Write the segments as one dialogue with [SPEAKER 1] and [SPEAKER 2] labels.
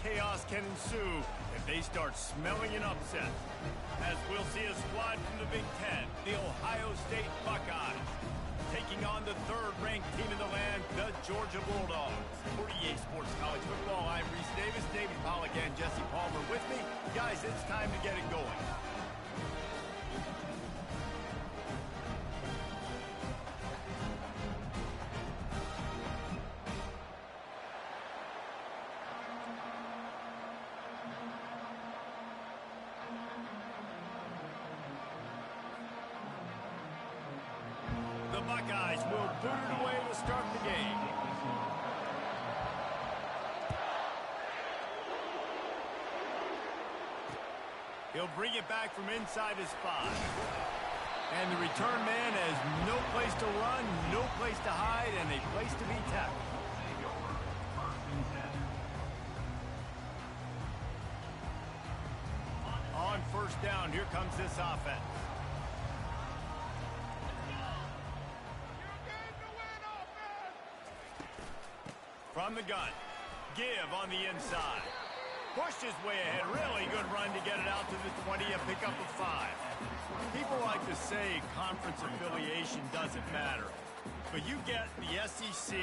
[SPEAKER 1] chaos can ensue if they start smelling an upset. As we'll see a squad from the Big Ten, the Ohio State Buckeyes, taking on the third-ranked team in the land, the Georgia Bulldogs. For EA Sports College Football, I'm Reese Davis, David Pollack, and Jesse Palmer with me. Guys, it's time to get it going. The Buckeyes will boot it away to start the game. He'll bring it back from inside his 5. And the return man has no place to run, no place to hide, and a place to be tackled. On first down, here comes this offense. From the gun, give on the inside. Pushed his way ahead, really good run to get it out to the 20, a pickup of 5. People like to say conference affiliation doesn't matter, but you get the SEC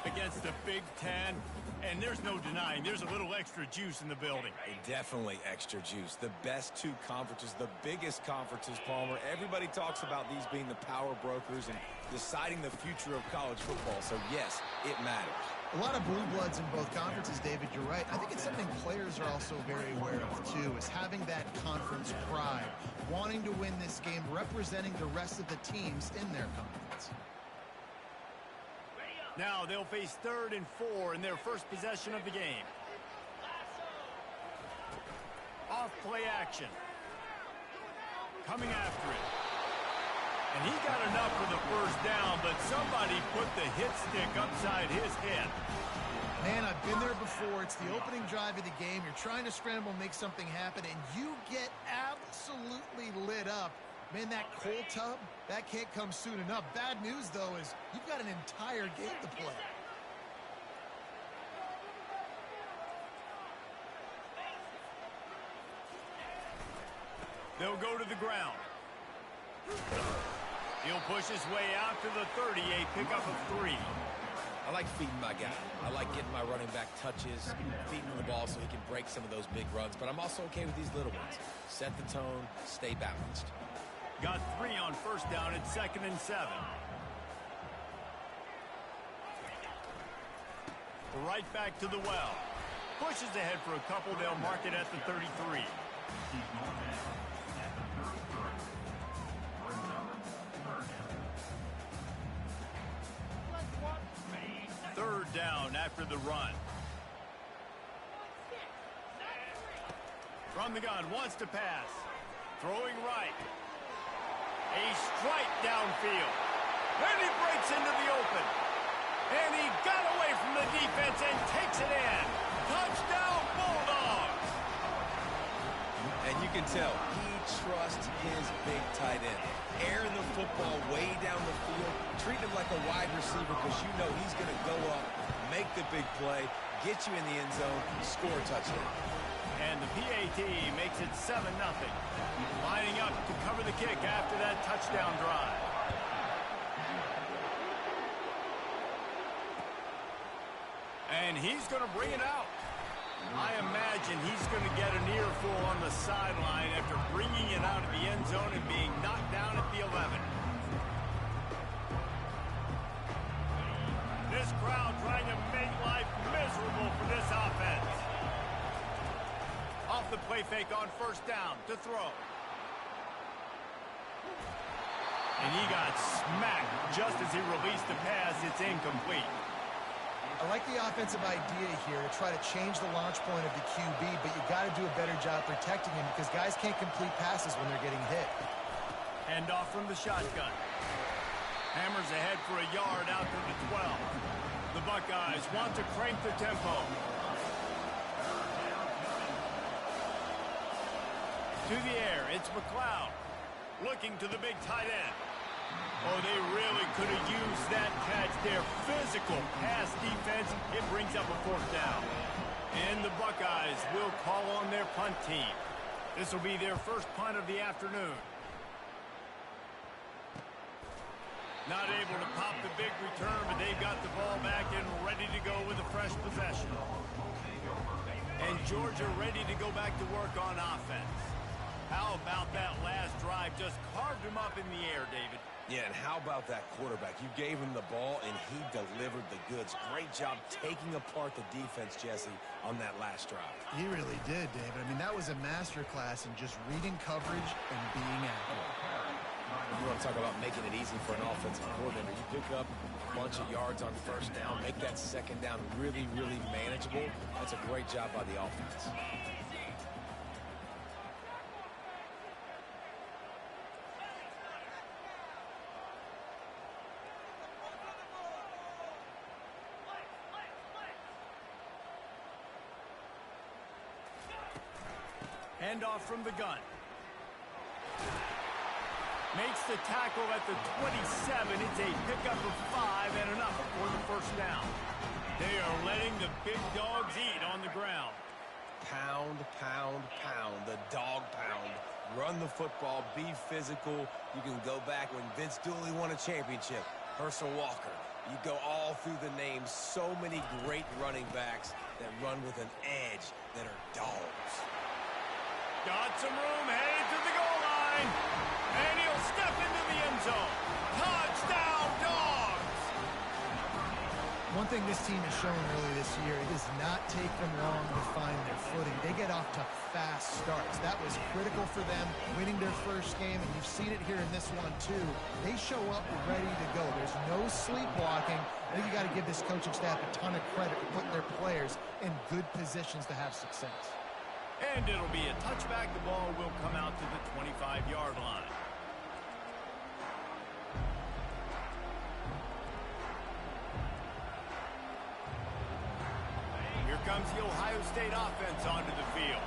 [SPEAKER 1] against the Big Ten, and there's no denying there's a little extra juice in the building.
[SPEAKER 2] Definitely extra juice. The best two conferences, the biggest conferences, Palmer. Everybody talks about these being the power brokers and deciding the future of college football, so yes, it matters.
[SPEAKER 3] A lot of blue bloods in both conferences, David, you're right. I think it's something players are also very aware of, too, is having that conference pride, wanting to win this game, representing the rest of the teams in their conference.
[SPEAKER 1] Now they'll face 3rd and 4 in their first possession of the game. Off play action. Coming after it. And he got enough for the first down, but somebody put the hit stick upside his head.
[SPEAKER 3] Man, I've been there before. It's the opening drive of the game. You're trying to scramble, make something happen, and you get absolutely lit up. Man, that cold tub, that can't come soon enough. Bad news, though, is you've got an entire game to play.
[SPEAKER 1] They'll go to the ground. He'll push his way out to the 30, a pickup of 3.
[SPEAKER 2] I like feeding my guy. I like getting my running back touches, feeding him the ball so he can break some of those big runs, but I'm also okay with these little ones. Set the tone, stay balanced.
[SPEAKER 1] Got 3 on first down at 2nd and 7. Right back to the well. Pushes ahead for a couple. They'll mark it at the 33. Third down after the run. From the gun, wants to pass. Throwing right. A strike downfield. Then he breaks into the open. And he got away from the defense and takes it in. Touchdown, Bulldogs!
[SPEAKER 2] And you can tell he trusts his big tight end. Airing the football way down the field, treat him like a wide receiver because you know he's going to go up, make the big play, get you in the end zone, score a touchdown.
[SPEAKER 1] And the PAT makes it 7-0. Lining up to cover the kick after that touchdown drive. And he's going to bring it out. I imagine he's going to get an earful on the sideline after bringing it out of the end zone and being knocked down at the 11. This crowd trying to make life miserable for this offense. Off the play fake on first down to throw. And he got smacked just as he released the pass. It's incomplete.
[SPEAKER 3] I like the offensive idea here to try to change the launch point of the QB, but you got to do a better job protecting him because guys can't complete passes when they're getting hit.
[SPEAKER 1] Hand off from the shotgun. Hammers ahead for a yard out to the 12. The Buckeyes want to crank the tempo. To the air, it's McLeod. Looking to the big tight end. Oh, they really could have used that catch there. Physical pass defense. It brings up a fourth down. And the Buckeyes will call on their punt team. This will be their first punt of the afternoon. Not able to pop the big return, but they've got the ball back and ready to go with a fresh possession. And Georgia ready to go back to work on offense. How about that last drive? Just carved him up in the air, David.
[SPEAKER 2] Yeah, and how about that quarterback? You gave him the ball, and he delivered the goods. Great job taking apart the defense, Jesse, on that last drive.
[SPEAKER 3] He really did, David. I mean, that was a masterclass in just reading coverage and being accurate.
[SPEAKER 2] You want to talk about making it easy for an offensive coordinator. You pick up a bunch of yards on first down, make that second down really, really manageable. That's a great job by the offense.
[SPEAKER 1] Handoff from the gun. Makes the tackle at the 27. It's a pickup of 5 and enough for the first down. They are letting the big dogs eat on the ground.
[SPEAKER 2] Pound, pound, pound. The dog pound. Run the football. Be physical. You can go back when Vince Dooley won a championship. Herschel Walker. You go all through the names. So many great running backs that run with an edge that are dogs.
[SPEAKER 1] Got some room, headed to the goal line. And he'll step into the end zone. Touchdown, Dogs!
[SPEAKER 3] One thing this team has shown really this year, it does not take them long to find their footing. They get off to fast starts. That was critical for them, winning their first game, and you've seen it here in this one too. They show up ready to go. There's no sleepwalking. I think you got to give this coaching staff a ton of credit for putting their players in good positions to have success.
[SPEAKER 1] And it'll be a touchback. The ball will come out to the 25-yard line. Here comes the Ohio State offense onto the field.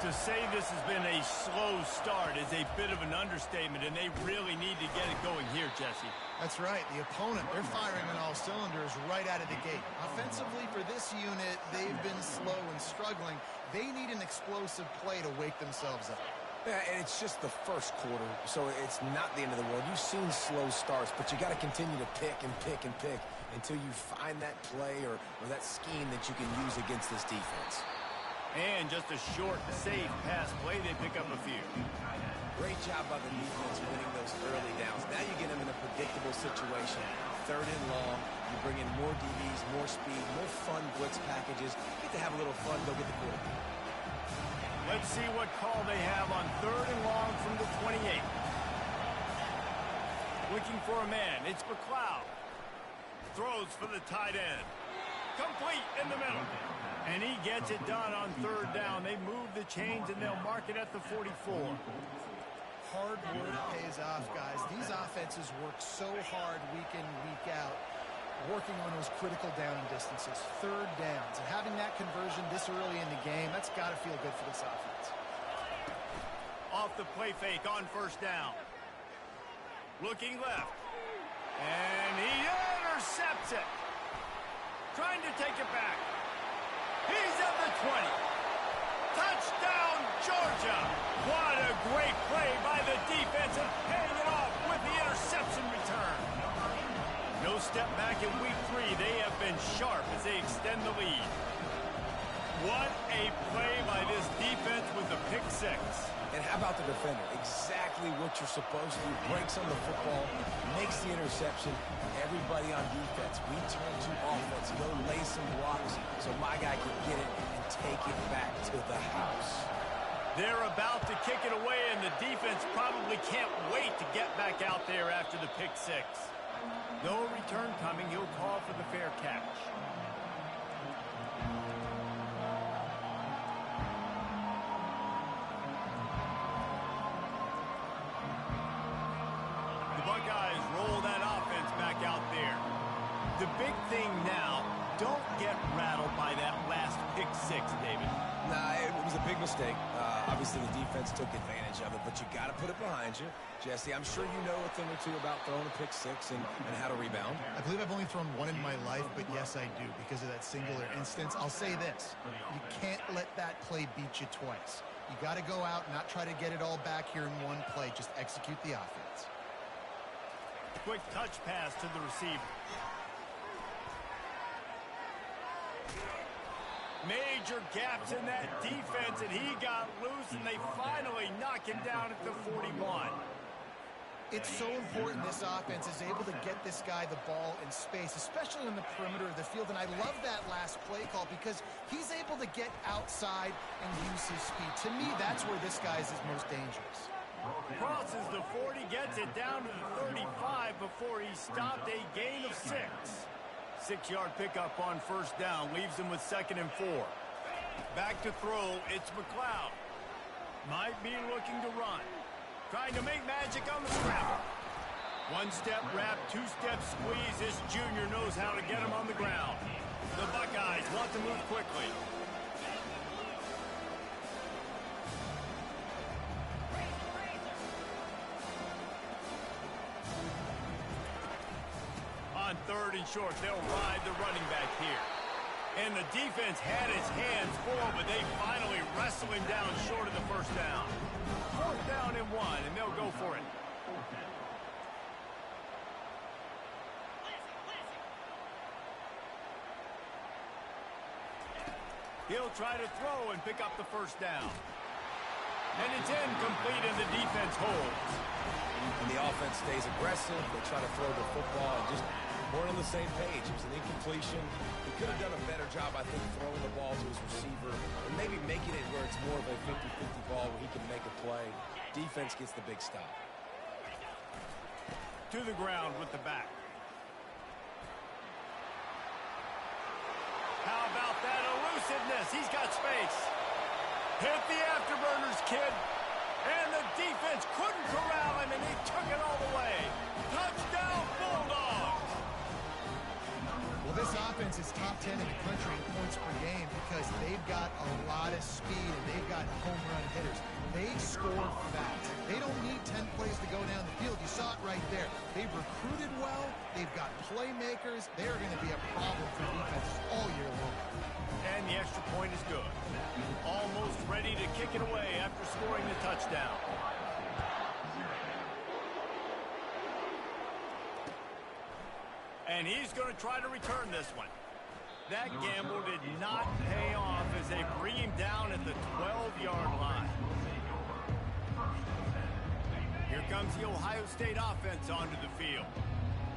[SPEAKER 1] To say this has been a slow start is a bit of an understatement, and they really need to get it going here, Jesse.
[SPEAKER 3] That's right. The opponent, they're firing on all cylinders right out of the gate. Offensively, for this unit, they've been slow and struggling. They need an explosive play to wake themselves up.
[SPEAKER 2] Yeah, and it's just the first quarter, so it's not the end of the world. You've seen slow starts, but you got to continue to pick and pick and pick until you find that play or that scheme that you can use against this defense.
[SPEAKER 1] And just a short, safe pass play, they pick up a few.
[SPEAKER 2] Great job by the defense winning those early downs. Now you get them in a predictable situation. 3rd and long, you bring in more DBs, more speed, more fun blitz packages. Get to have a little fun, go get the quarterback.
[SPEAKER 1] Let's see what call they have on 3rd and long from the 28. Looking for a man, it's McLeod. Throws for the tight end. Complete in the middle. And he gets it done on 3rd down. They move the chains and they'll mark it at the 44.
[SPEAKER 3] Hard work pays off, guys. These offenses work so hard week in, week out, working on those critical down distances, 3rd downs. And having that conversion this early in the game, that's got to feel good for this offense.
[SPEAKER 1] Off the play fake on 1st down. Looking left. And he intercepts it. Trying to take it back. He's at the 20. Touchdown, Georgia. What a great play by the defense and paying it off with the interception return. No step back in week 3. They have been sharp as they extend the lead. What a play by this defense with the pick 6.
[SPEAKER 2] And how about the defender? Exactly what you're supposed to do. Breaks on the football, makes the interception. Everybody on defense, we turn to offense. Go lay some blocks so my guy can get it and take it back to the house.
[SPEAKER 1] They're about to kick it away, and the defense probably can't wait to get back out there after the pick 6. No return coming. He'll call for the fair catch. The Buckeyes roll that offense back out there. The big thing now, don't get rattled by that last pick 6, David.
[SPEAKER 2] Nah, it was a big big mistake. Obviously, the defense took advantage of it, but you got to put it behind you. Jesse, I'm sure you know a thing or two about throwing a pick six and how to rebound.
[SPEAKER 3] I believe I've only thrown one in my life, but yes, I do because of that singular instance. I'll say this. You can't let that play beat you twice. You got to go out and not try to get it all back here in one play. Just execute the offense.
[SPEAKER 1] Quick touch pass to the receiver. Major gaps in that defense, and he got loose, and they finally knock him down at the 41.
[SPEAKER 3] It's so important this offense is able to get this guy the ball in space, especially on the perimeter of the field. And I love that last play call because he's able to get outside and use his speed. To me, that's where this guy is his most dangerous.
[SPEAKER 1] Crosses the 40, gets it down to the 35 before he stopped, a gain of 6. 6-yard pickup on first down, leaves him with 2nd and 4. Back to throw, it's McLeod. Might be looking to run. Trying to make magic on the scramble. One-step wrap, two-step squeeze. This junior knows how to get him on the ground. The Buckeyes want to move quickly. On 3rd and short, they'll ride the running back here. And the defense had his hands full, but they finally wrestle him down short of the first down. 4th down and 1, and they'll go for it. He'll try to throw and pick up the first down. And it's incomplete, and the defense holds.
[SPEAKER 2] And the offense stays aggressive. They try to throw the football and just weren't on the same page. It was an incompletion. He could have done a better job, I think, throwing the ball to his receiver and maybe making it where it's more of a 50-50 ball where he can make a play. Defense gets the big stop.
[SPEAKER 1] To the ground with the back. How about that elusiveness? He's got space. Hit the afterburners, kid. And the defense couldn't corral him, and he took it all the way. Touchdown, Bulldogs!
[SPEAKER 3] Well, this offense is top 10 in the country in points per game because they've got a lot of speed and they've got home run hitters. They score fast. They don't need 10 plays to go down the field. You saw it right there. They've recruited well. They've got playmakers. They are going to be a problem for defenses all year long.
[SPEAKER 1] And the extra point is good. Almost ready to kick it away after scoring the touchdown. And he's going to try to return this one. That gamble did not pay off as they bring him down at the 12-yard line. Here comes the Ohio State offense onto the field.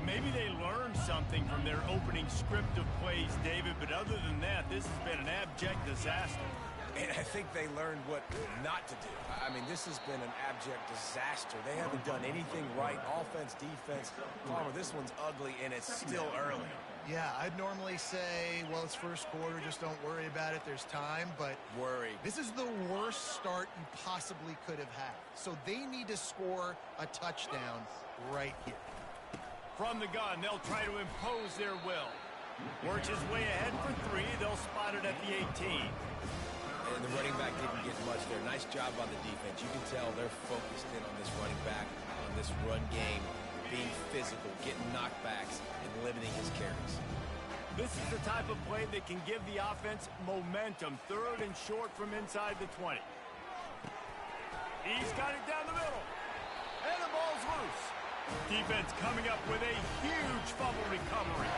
[SPEAKER 1] Maybe they learned something from their opening script of plays, David, but other than that, this has been an abject disaster.
[SPEAKER 2] And I think they learned what not to do. I mean, this has been an abject disaster. They haven't done anything right. Offense, defense. Palmer, this one's ugly, and it's still early.
[SPEAKER 3] Yeah, I'd normally say, well, it's first quarter. Just don't worry about it. There's time, but this is the worst start you possibly could have had. So they need to score a touchdown right here.
[SPEAKER 1] From the gun, they'll try to impose their will. Works his way ahead for 3. They'll spot it at the 18.
[SPEAKER 2] And the running back didn't get much there. Nice job on the defense. You can tell they're focused in on this running back, on this run game, being physical, getting knockbacks, and limiting his carries.
[SPEAKER 1] This is the type of play that can give the offense momentum. 3rd and short from inside the 20. He's got it down the middle. And the ball's loose. Defense coming up with a huge fumble recovery.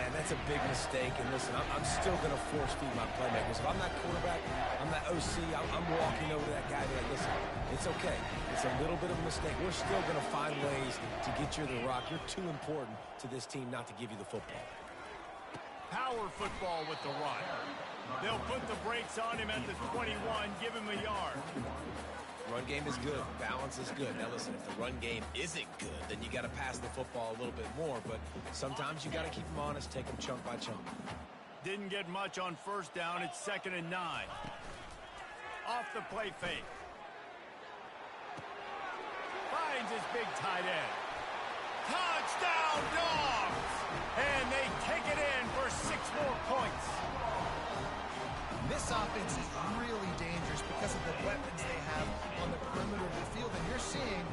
[SPEAKER 2] Man, that's a big mistake. And listen, I'm still going to force feed my playmakers. If I'm that quarterback, I'm that OC, I'm walking over to that guy and be like, listen, it's okay. It's a little bit of a mistake. We're still going to find ways to get you the rock. You're too important to this team not to give you the football.
[SPEAKER 1] Power football with the run. They'll put the brakes on him at the 21, give him a yard.
[SPEAKER 2] Run game is good. Balance is good. Now, listen, if the run game isn't good, then you got to pass the football a little bit more. But sometimes you got to keep them honest, take them chunk by chunk.
[SPEAKER 1] Didn't get much on first down. It's 2nd and 9. Off the play fake. Finds his big tight end. Touchdown, Dogs! And they take it in for 6 more points.
[SPEAKER 3] This offense is really dangerous weapons they have on the perimeter of the field. And you're seeing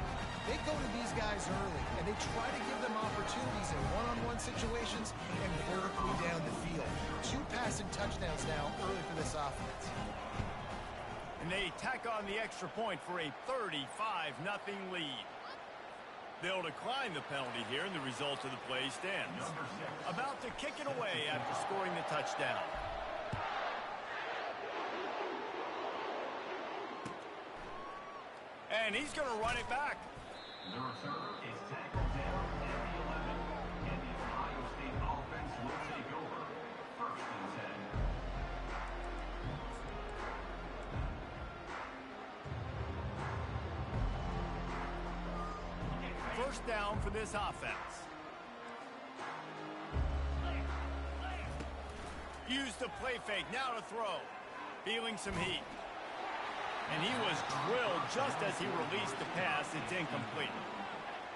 [SPEAKER 3] they go to these guys early, and they try to give them opportunities in one-on-one situations and vertically down the field. 2 passing touchdowns now early for this offense.
[SPEAKER 1] And they tack on the extra point for a 35-0 lead. They'll decline the penalty here, and the result of the play stands. About to kick it away after scoring the touchdown. And he's going to run it back.
[SPEAKER 4] The return is tackled down at the 11. And the Ohio State offense will take over. 1st and 10.
[SPEAKER 1] First down for this offense. Used the play fake, now to throw. Feeling some heat. And he was drilled just as he released the pass. It's incomplete.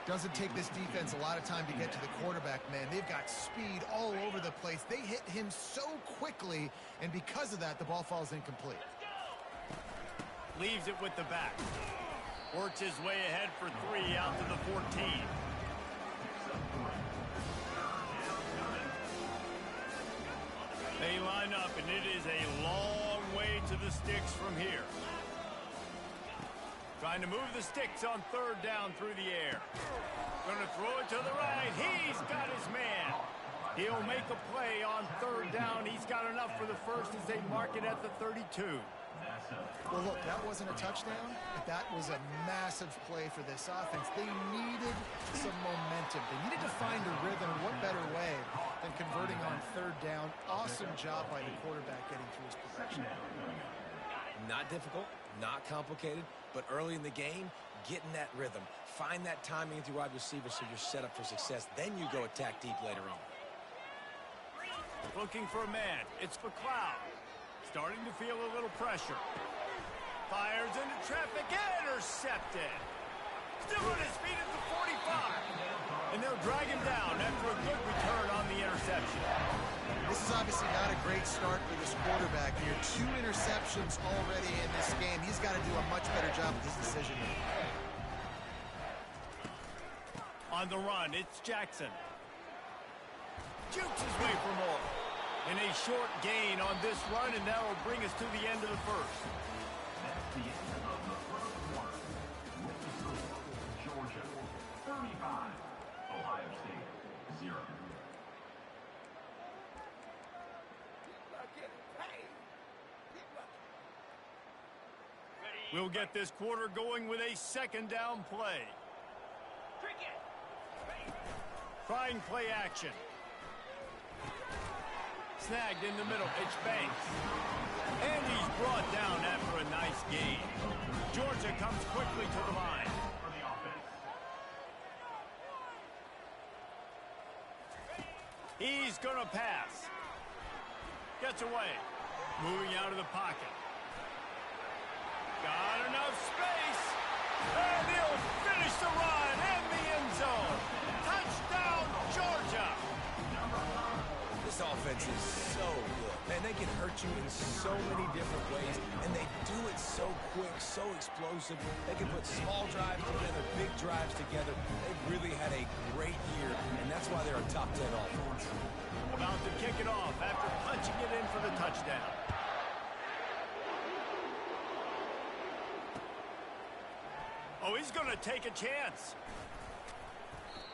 [SPEAKER 3] Doesn't take this defense a lot of time to get to the quarterback, man. They've got speed all over the place. They hit him so quickly, and because of that, the ball falls incomplete.
[SPEAKER 1] Leaves it with the back. Works his way ahead for 3 out to the 14. They line up, and it is a long way to the sticks from here. Trying to move the sticks on 3rd down through the air. Going to throw it to the right. He's got his man. He'll make a play on 3rd down. He's got enough for the first as they mark it at the 32.
[SPEAKER 3] Well, look, that wasn't a touchdown, but that was a massive play for this offense. They needed some momentum. They needed to find a rhythm. What better way than converting on 3rd down? Awesome job by the quarterback getting through his progression.
[SPEAKER 2] Not difficult, not complicated, but early in the game, getting that rhythm. Find that timing with your wide receiver so you're set up for success. Then you go attack deep later on.
[SPEAKER 1] Looking for a man. It's McLeod. Starting to feel a little pressure. Fires into traffic. Intercepted. Still on his feet at the 45. And they'll drag him down after a good return on the interception.
[SPEAKER 3] This is obviously not a great start for this quarterback here. 2 interceptions already in this game. He's got to do a much better job with his decision making.
[SPEAKER 1] On the run, it's Jackson. Jukes his way for more. And a short gain on this run, and that will bring us to the end of the first.
[SPEAKER 4] That's the end of the first quarter. With the score, Georgia 35, Ohio State 0.
[SPEAKER 1] We'll get this quarter going with a 2nd down play. Trying play action. Snagged in the middle. It's Banks. And he's brought down after a nice gain. Georgia comes quickly to the line. He's going to pass. Gets away. Moving out of the pocket. Got enough space. And he'll finish the run in the end zone. Touchdown, Georgia.
[SPEAKER 2] This offense is so good. Man, they can hurt you in so many different ways, and they do it so quick, so explosive. They can put small drives together, big drives together. They've really had a great year, and that's why they're a top 10 offense.
[SPEAKER 1] About to kick it off after punching it in for the touchdown. Oh, he's going to take a chance.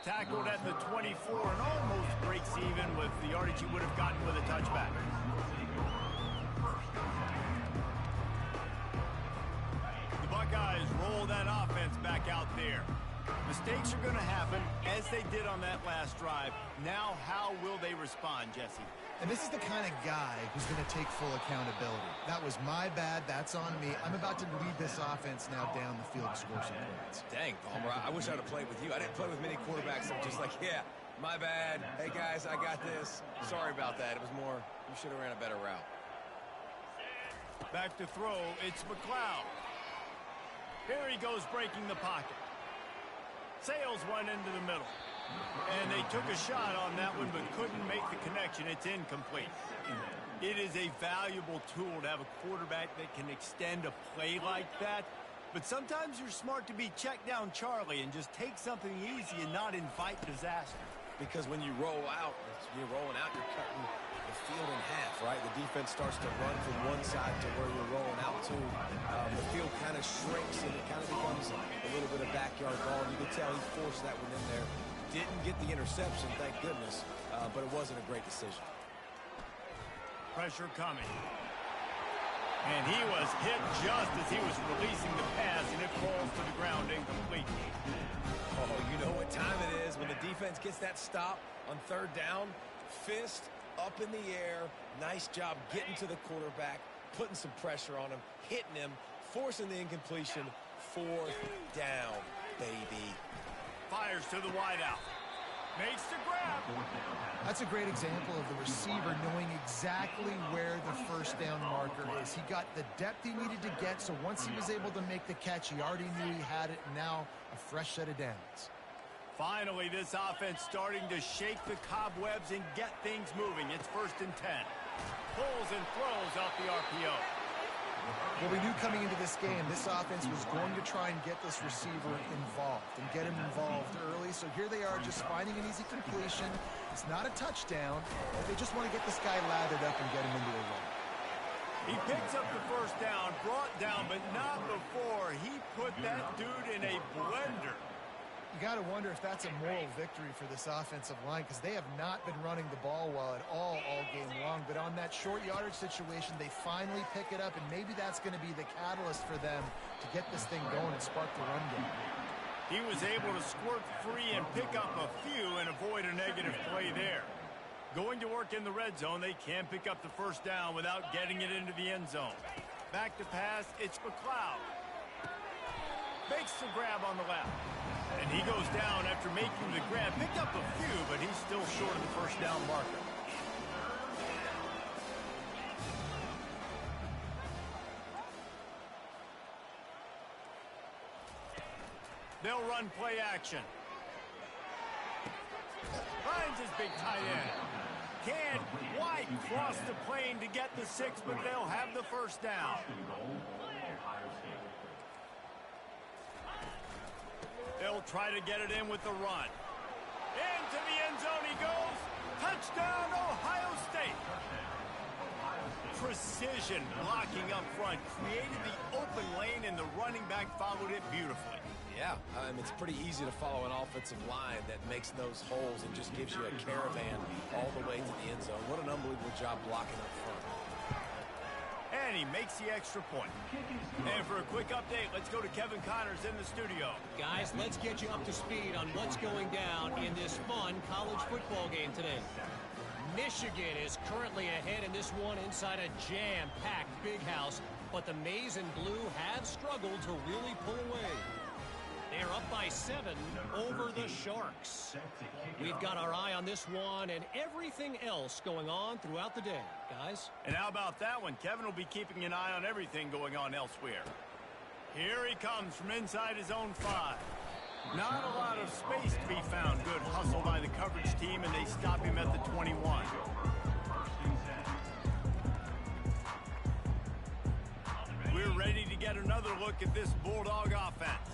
[SPEAKER 1] Tackled at the 24 and almost breaks even with the yardage he would have gotten with a touchback. The Buckeyes roll that offense back out there. Mistakes are going to happen, as they did on that last drive. Now, how will they respond, Jesse?
[SPEAKER 3] And this is the kind of guy who's going to take full accountability. That was my bad. That's on me. I'm about to lead this offense now down the field to score some points.
[SPEAKER 2] Dang, Palmer, I wish I would have played with you. I didn't play with many quarterbacks that were just like, yeah, my bad. Hey, guys, I got this. Sorry about that. It was more, you should have ran a better route.
[SPEAKER 1] Back to throw, it's McLeod. Here he goes breaking the pocket. Sails one into the middle. And they took a shot on that one but couldn't make the connection. It's incomplete. It is a valuable tool to have a quarterback that can extend a play like that. But sometimes you're smart to be check down Charlie and just take something easy and not invite disaster.
[SPEAKER 2] Because when you roll out, you're rolling out, you're cutting the field in half, right? The defense starts to run from one side to where you're rolling out to. The field kind of shrinks and it kind of becomes a little bit of backyard ball. And you can tell he forced that one in there. Didn't get the interception, thank goodness, but it wasn't a great decision.
[SPEAKER 1] Pressure coming. And he was hit just as he was releasing the pass, and it falls to the ground incomplete.
[SPEAKER 2] Oh, you know what time it is when the defense gets that stop on third down. Fist up in the air. Nice job getting to the quarterback, putting some pressure on him, hitting him, forcing the incompletion. Fourth down, baby.
[SPEAKER 1] Fires to the wideout. Makes the grab.
[SPEAKER 3] That's a great example of the receiver knowing exactly where the first down marker is. He got the depth he needed to get, so once he was able to make the catch, he already knew he had it, and now a fresh set of downs.
[SPEAKER 1] Finally, this offense starting to shake the cobwebs and get things moving. It's 1st and 10. Pulls and throws off the RPO.
[SPEAKER 3] Well, we knew coming into this game, this offense was going to try and get this receiver involved and get him involved early. So here they are just finding an easy completion. It's not a touchdown, but they just want to get this guy lathered up and get him into a run.
[SPEAKER 1] He picks up the first down, brought down, but not before he put that dude in a blender.
[SPEAKER 3] You got to wonder if that's a moral victory for this offensive line, because they have not been running the ball well at all game long. But on that short yardage situation, they finally pick it up, and maybe that's going to be the catalyst for them to get this thing going and spark the run game.
[SPEAKER 1] He was able to squirt free and pick up a few and avoid a negative play there. Going to work in the red zone, they can pick up the first down without getting it into the end zone. Back to pass, it's McLeod. Makes the grab on the left. And he goes down after making the grab. Picked up a few, but he's still short of the first down marker. They'll run play action. Finds his big tight end. Can't quite cross the plane to get the 6, but they'll have the first down. They'll try to get it in with the run. Into the end zone he goes. Touchdown, Ohio State. Precision blocking up front. Created the open lane, and the running back followed it beautifully.
[SPEAKER 2] Yeah, it's pretty easy to follow an offensive line that makes those holes and just gives you a caravan all the way to the end zone. What an unbelievable job blocking up front.
[SPEAKER 1] And he makes the extra point. And for a quick update, let's go to Kevin Connors in the studio.
[SPEAKER 5] Guys, let's get you up to speed on what's going down in this fun college football game today. Michigan is currently ahead in this one inside a jam-packed big house, but the Maize and Blue have struggled to really pull away. They're up by 7 over the Sharks. We've got our eye on this one and everything else going on throughout the day, guys.
[SPEAKER 1] And how about that one? Kevin will be keeping an eye on everything going on elsewhere. Here he comes from inside his own 5. Not a lot of space to be found. Good hustle by the coverage team, and they stop him at the 21. We're ready to get another look at this Bulldog offense.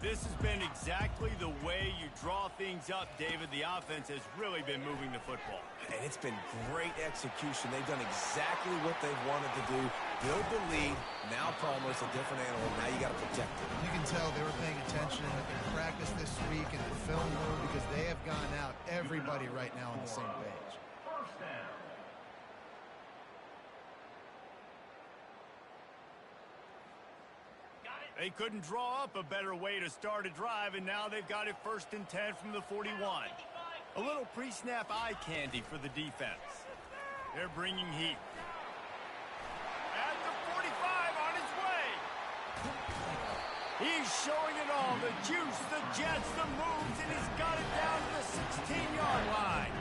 [SPEAKER 1] This has been exactly the way you draw things up, David. The offense has really been moving the football.
[SPEAKER 2] And it's been great execution. They've done exactly what they've wanted to do. Build the lead. Now Palmer's a different animal. Now you got to protect it.
[SPEAKER 3] You can tell they were paying attention in practice this week in the film room, because they have gone out, everybody right now on the same page.
[SPEAKER 1] They couldn't draw up a better way to start a drive, and now they've got it 1st and 10 from the 41. A little pre-snap eye candy for the defense. They're bringing heat. At the 45 on his way. He's showing it all. The juice, the jets, the moves, and he's got it down to the 16-yard line.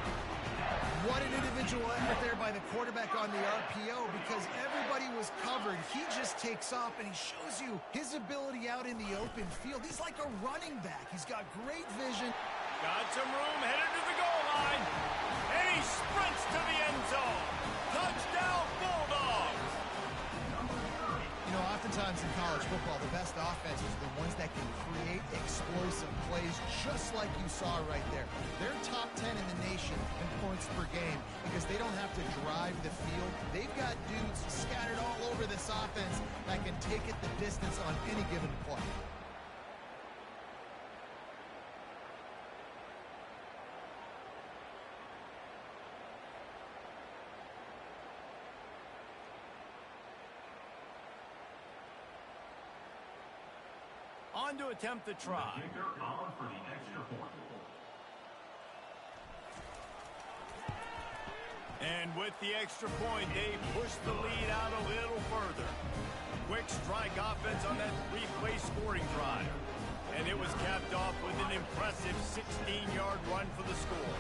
[SPEAKER 3] What an individual effort there by the quarterback on the RPO, because everybody was covered. He just takes off, and he shows you his ability out in the open field. He's like a running back. He's got great vision.
[SPEAKER 1] Got some room, headed to the goal line. And he sprints to the end zone. Touchdown, Bulldogs.
[SPEAKER 3] You know, oftentimes in college football, the best offenses are the ones that can create explosive plays, just like you saw right there. They're top 10 in the nation in points per game because they don't have to drive the field. They've got dudes scattered all over this offense that can take it the distance on any given play.
[SPEAKER 1] On to attempt the try.
[SPEAKER 4] Kicker on for the extra point.
[SPEAKER 1] And with the extra point, they push the lead out a little further. Quick strike offense on that three-play scoring drive. And it was capped off with an impressive 16-yard run for the score.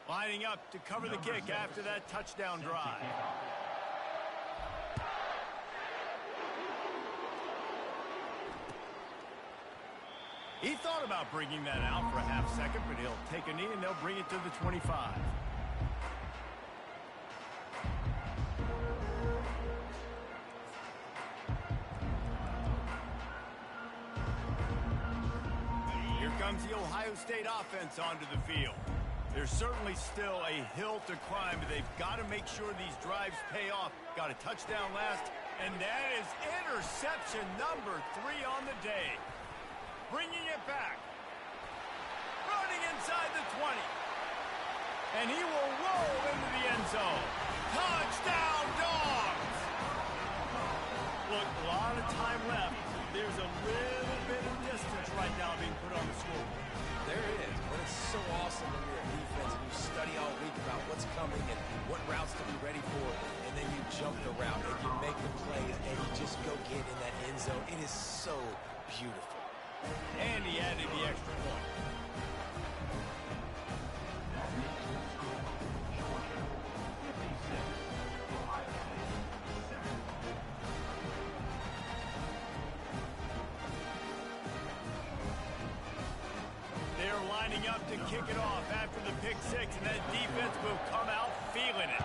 [SPEAKER 1] Lining up to cover the kick after that touchdown drive. He thought about bringing that out for a half second, but he'll take a knee and they'll bring it to the 25. Here comes the Ohio State offense onto the field. There's certainly still a hill to climb, but they've got to make sure these drives pay off. Got a touchdown last, and that is interception number 3 on the day. Bringing it back. Running inside the 20. And he will roll into the end zone. Touchdown, Dogs! Look, a lot of time left. There's a little bit of distance right now being put on the scoreboard.
[SPEAKER 2] There is, but it's so awesome when you're a defense and you study all week about what's coming and what routes to be ready for, and then you jump the route and you make the play and you just go get in that end zone. It is so beautiful.
[SPEAKER 1] And he added the extra point. They're lining up to kick it off after the pick six, and that defense will come out feeling it.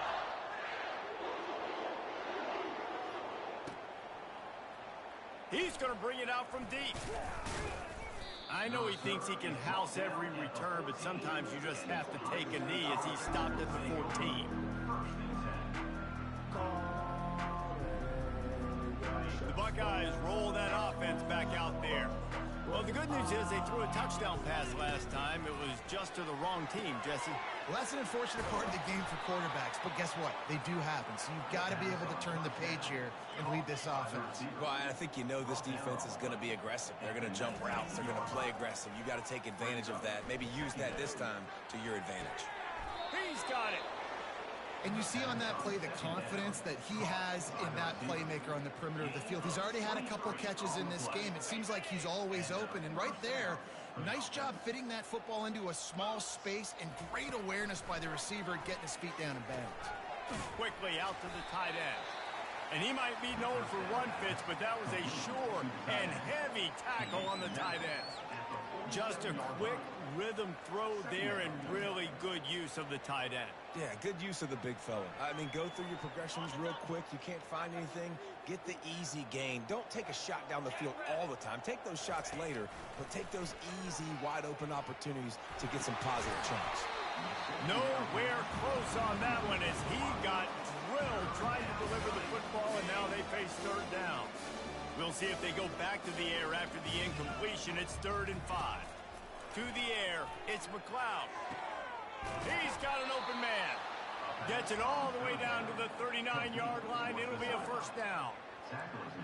[SPEAKER 1] He's going to bring it out from deep. I know he thinks he can house every return, but sometimes you just have to take a knee as he stopped at the 14. The Buckeyes roll that offense back out there. Well, the good news is they threw a touchdown pass last time. It was just to the wrong team, Jesse.
[SPEAKER 3] Well, that's an unfortunate part of the game for quarterbacks, but guess what? They do happen, so you've got to be able to turn the page here and lead this offense.
[SPEAKER 2] Well, I think you know this defense is going to be aggressive. They're going to jump routes. They're going to play aggressive. You got to take advantage of that. Maybe use that this time to your advantage.
[SPEAKER 1] He's got it.
[SPEAKER 3] And you see on that play the confidence that he has in that playmaker on the perimeter of the field. He's already had a couple of catches in this game. It seems like he's always open. And right there, nice job fitting that football into a small space and great awareness by the receiver getting his feet down in bounds.
[SPEAKER 1] Quickly out to the tight end. And he might be known for run fits, but that was a sure and heavy tackle on the tight end. Just a quick rhythm throw there and really good use of the tight end.
[SPEAKER 2] Yeah, good use of the big fella. I mean, go through your progressions real quick. You can't find anything. Get the easy gain. Don't take a shot down the field all the time. Take those shots later, but take those easy, wide-open opportunities to get some positive chunks.
[SPEAKER 1] Nowhere close on that one as he got drilled trying to deliver the football, and now they face third down. We'll see if they go back to the air after the incompletion. It's 3rd and 5. To the air, it's McLeod. He's got an open man. Gets it all the way down to the 39-yard line. It'll be a first down.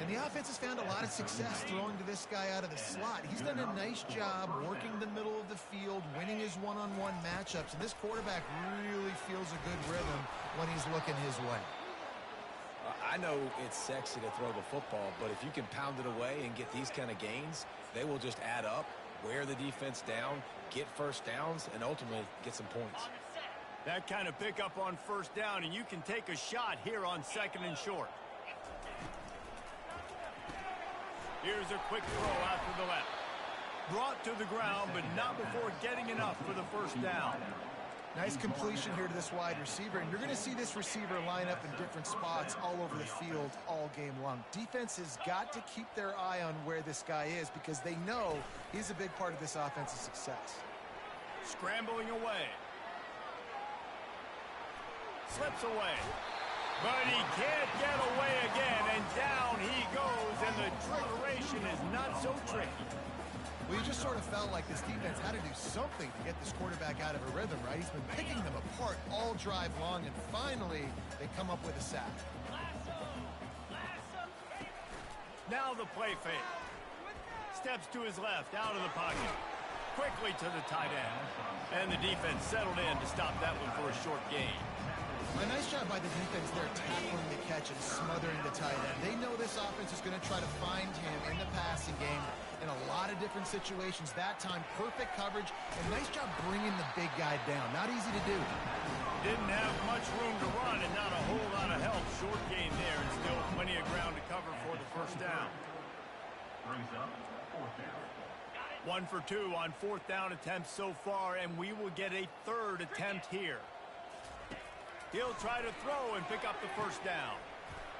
[SPEAKER 3] And the offense has found a lot of success throwing to this guy out of the slot. He's done a nice job working the middle of the field, winning his one-on-one matchups. And this quarterback really feels a good rhythm when he's looking his way.
[SPEAKER 2] I know it's sexy to throw the football, but if you can pound it away and get these kind of gains, they will just add up. wear the defense down, get first downs, and ultimately get some points.
[SPEAKER 1] That kind of pickup on first down, and you can take a shot here on 2nd and short. Here's a quick throw out to the left. Brought to the ground, but not before getting enough for the first down.
[SPEAKER 3] Nice completion here to this wide receiver, and you're going to see this receiver line up in different spots all over the field all game long. Defense has got to keep their eye on where this guy is because they know he's a big part of this offense's success.
[SPEAKER 1] Scrambling away. Slips away. But he can't get away again, and down he goes, and the trickeration is not so tricky.
[SPEAKER 3] Well, you just sort of felt like this defense had to do something to get this quarterback out of a rhythm, right? He's been picking them apart all drive long, and finally they come up with a sack.
[SPEAKER 1] Now the play fake. Steps to his left, out of the pocket. Quickly to the tight end. And the defense settled in to stop that one for a short gain.
[SPEAKER 3] A nice job by the defense there, tackling the catch and smothering the tight end. They know this offense is going to try to find him in the passing game in a lot of different situations. That time, perfect coverage, and nice job bringing the big guy down. Not easy to do.
[SPEAKER 1] Didn't have much room to run and not a whole lot of help. Short gain there and still plenty of ground to cover for the first down.
[SPEAKER 4] Brings up 4th down.
[SPEAKER 1] 1 for 2 on 4th down attempts so far, and we will get a 3rd attempt here. He'll try to throw and pick up the first down.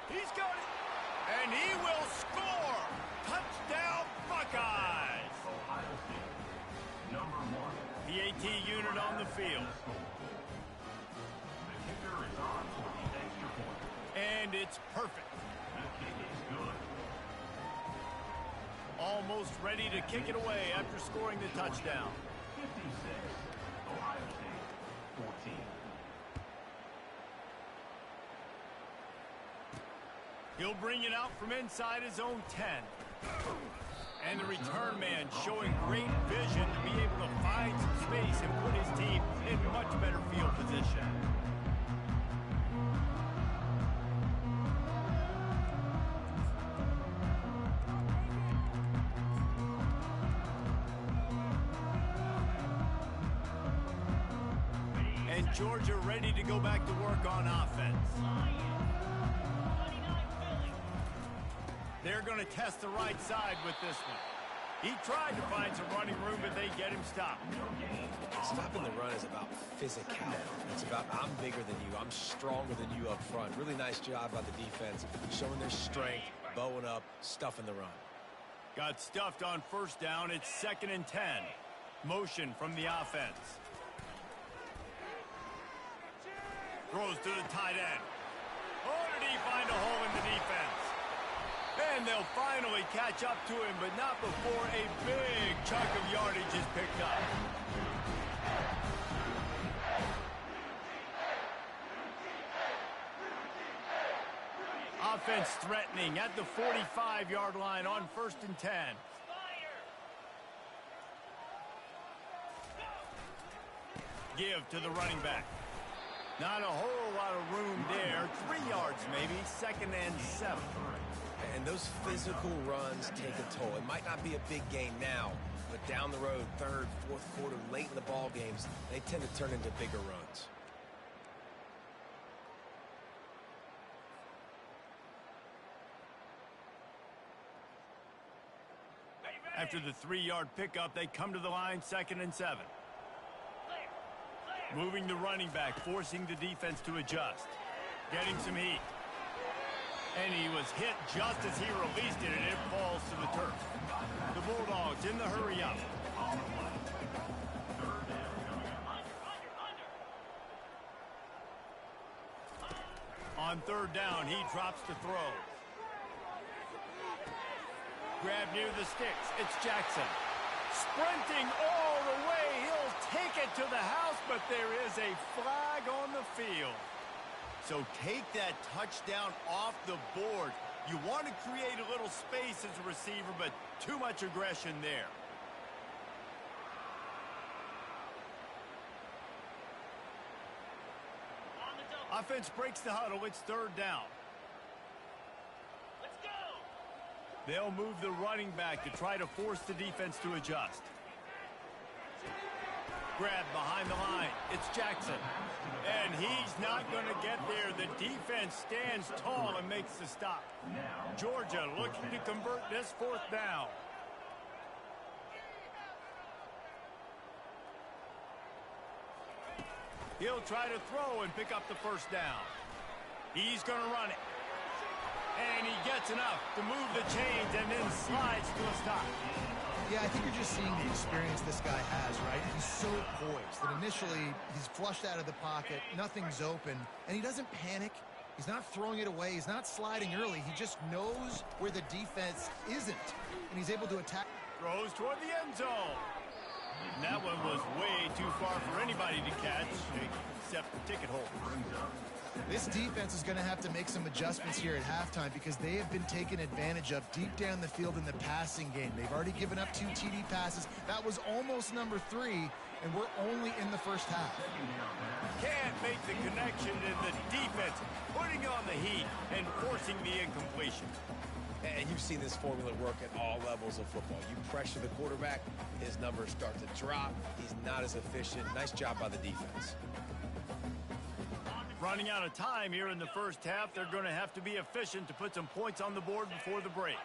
[SPEAKER 1] He's got it, and he will score! Touchdown, Buckeyes!
[SPEAKER 4] Ohio State, number 1.
[SPEAKER 1] The AT unit on the field.
[SPEAKER 4] The kicker is on for the extra point.
[SPEAKER 1] And it's perfect.
[SPEAKER 4] The kick is good.
[SPEAKER 1] Almost ready to kick it away after scoring the touchdown.
[SPEAKER 4] 56, Ohio State, 14.
[SPEAKER 1] He'll bring it out from inside his own 10. And the return man showing great vision to be able to find some space and put his team in much better field position. And Georgia ready to go back to work on offense. They're going to test the right side with this one. He tried to find some running room, but they get him stopped.
[SPEAKER 2] Stopping the run is about physicality. It's about I'm bigger than you. I'm stronger than you up front. Really nice job by the defense, showing their strength, bowing up, stuffing the run.
[SPEAKER 1] Got stuffed on first down. It's 2nd and 10. Motion from the offense. Throws to the tight end. Oh, did he find a hole in the defense? And they'll finally catch up to him, but not before a big chunk of yardage is picked up. Offense threatening at the 45-yard line on 1st and 10. Give to the running back. Not a whole lot of room there. 3 yards maybe, 2nd and 7.
[SPEAKER 2] And those physical runs take a toll. It might not be a big gain now, but down the road, 3rd, 4th quarter, late in the ball games, they tend to turn into bigger runs.
[SPEAKER 1] After the 3-yard pickup, they come to the line, 2nd and 7. Moving the running back, forcing the defense to adjust. Getting some heat. And he was hit just as he released it, and it falls to the turf. The Bulldogs in the hurry up. On 3rd down, he drops to throw. Grab near the sticks. It's Jackson. Sprinting all the way. He'll take it to the house, but there is a flag on the field. So take that touchdown off the board. You want to create a little space as a receiver, but too much aggression there. Offense breaks the huddle. It's 3rd down.
[SPEAKER 5] Let's go.
[SPEAKER 1] They'll move the running back to try to force the defense to adjust. grab behind the line. It's Jackson. And he's not going to get there. The defense stands tall and makes the stop. Georgia looking to convert this 4th down. He'll try to throw and pick up the 1st down. He's going to run it. And he gets enough to move the chains and then slides to a stop.
[SPEAKER 3] Yeah, I think you're just seeing the experience this guy has, right? He's so poised that initially he's flushed out of the pocket, nothing's open, and he doesn't panic. He's not throwing it away. He's not sliding early. He just knows where the defense isn't, and he's able to attack.
[SPEAKER 1] Throws toward the end zone. And that one was way too far for anybody to catch, except the ticket holder.
[SPEAKER 3] This defense is going to have to make some adjustments here at halftime because they have been taken advantage of deep down the field in the passing game. They've already given up 2 TD passes. That was almost number 3, and we're only in the first half.
[SPEAKER 1] Can't make the connection in the defense, putting on the heat and forcing the incompletion.
[SPEAKER 2] And you've seen this formula work at all levels of football. You pressure the quarterback, his numbers start to drop. He's not as efficient. Nice job by the defense.
[SPEAKER 1] Running out of time here in the first half, they're going to have to be efficient to put some points on the board before the break.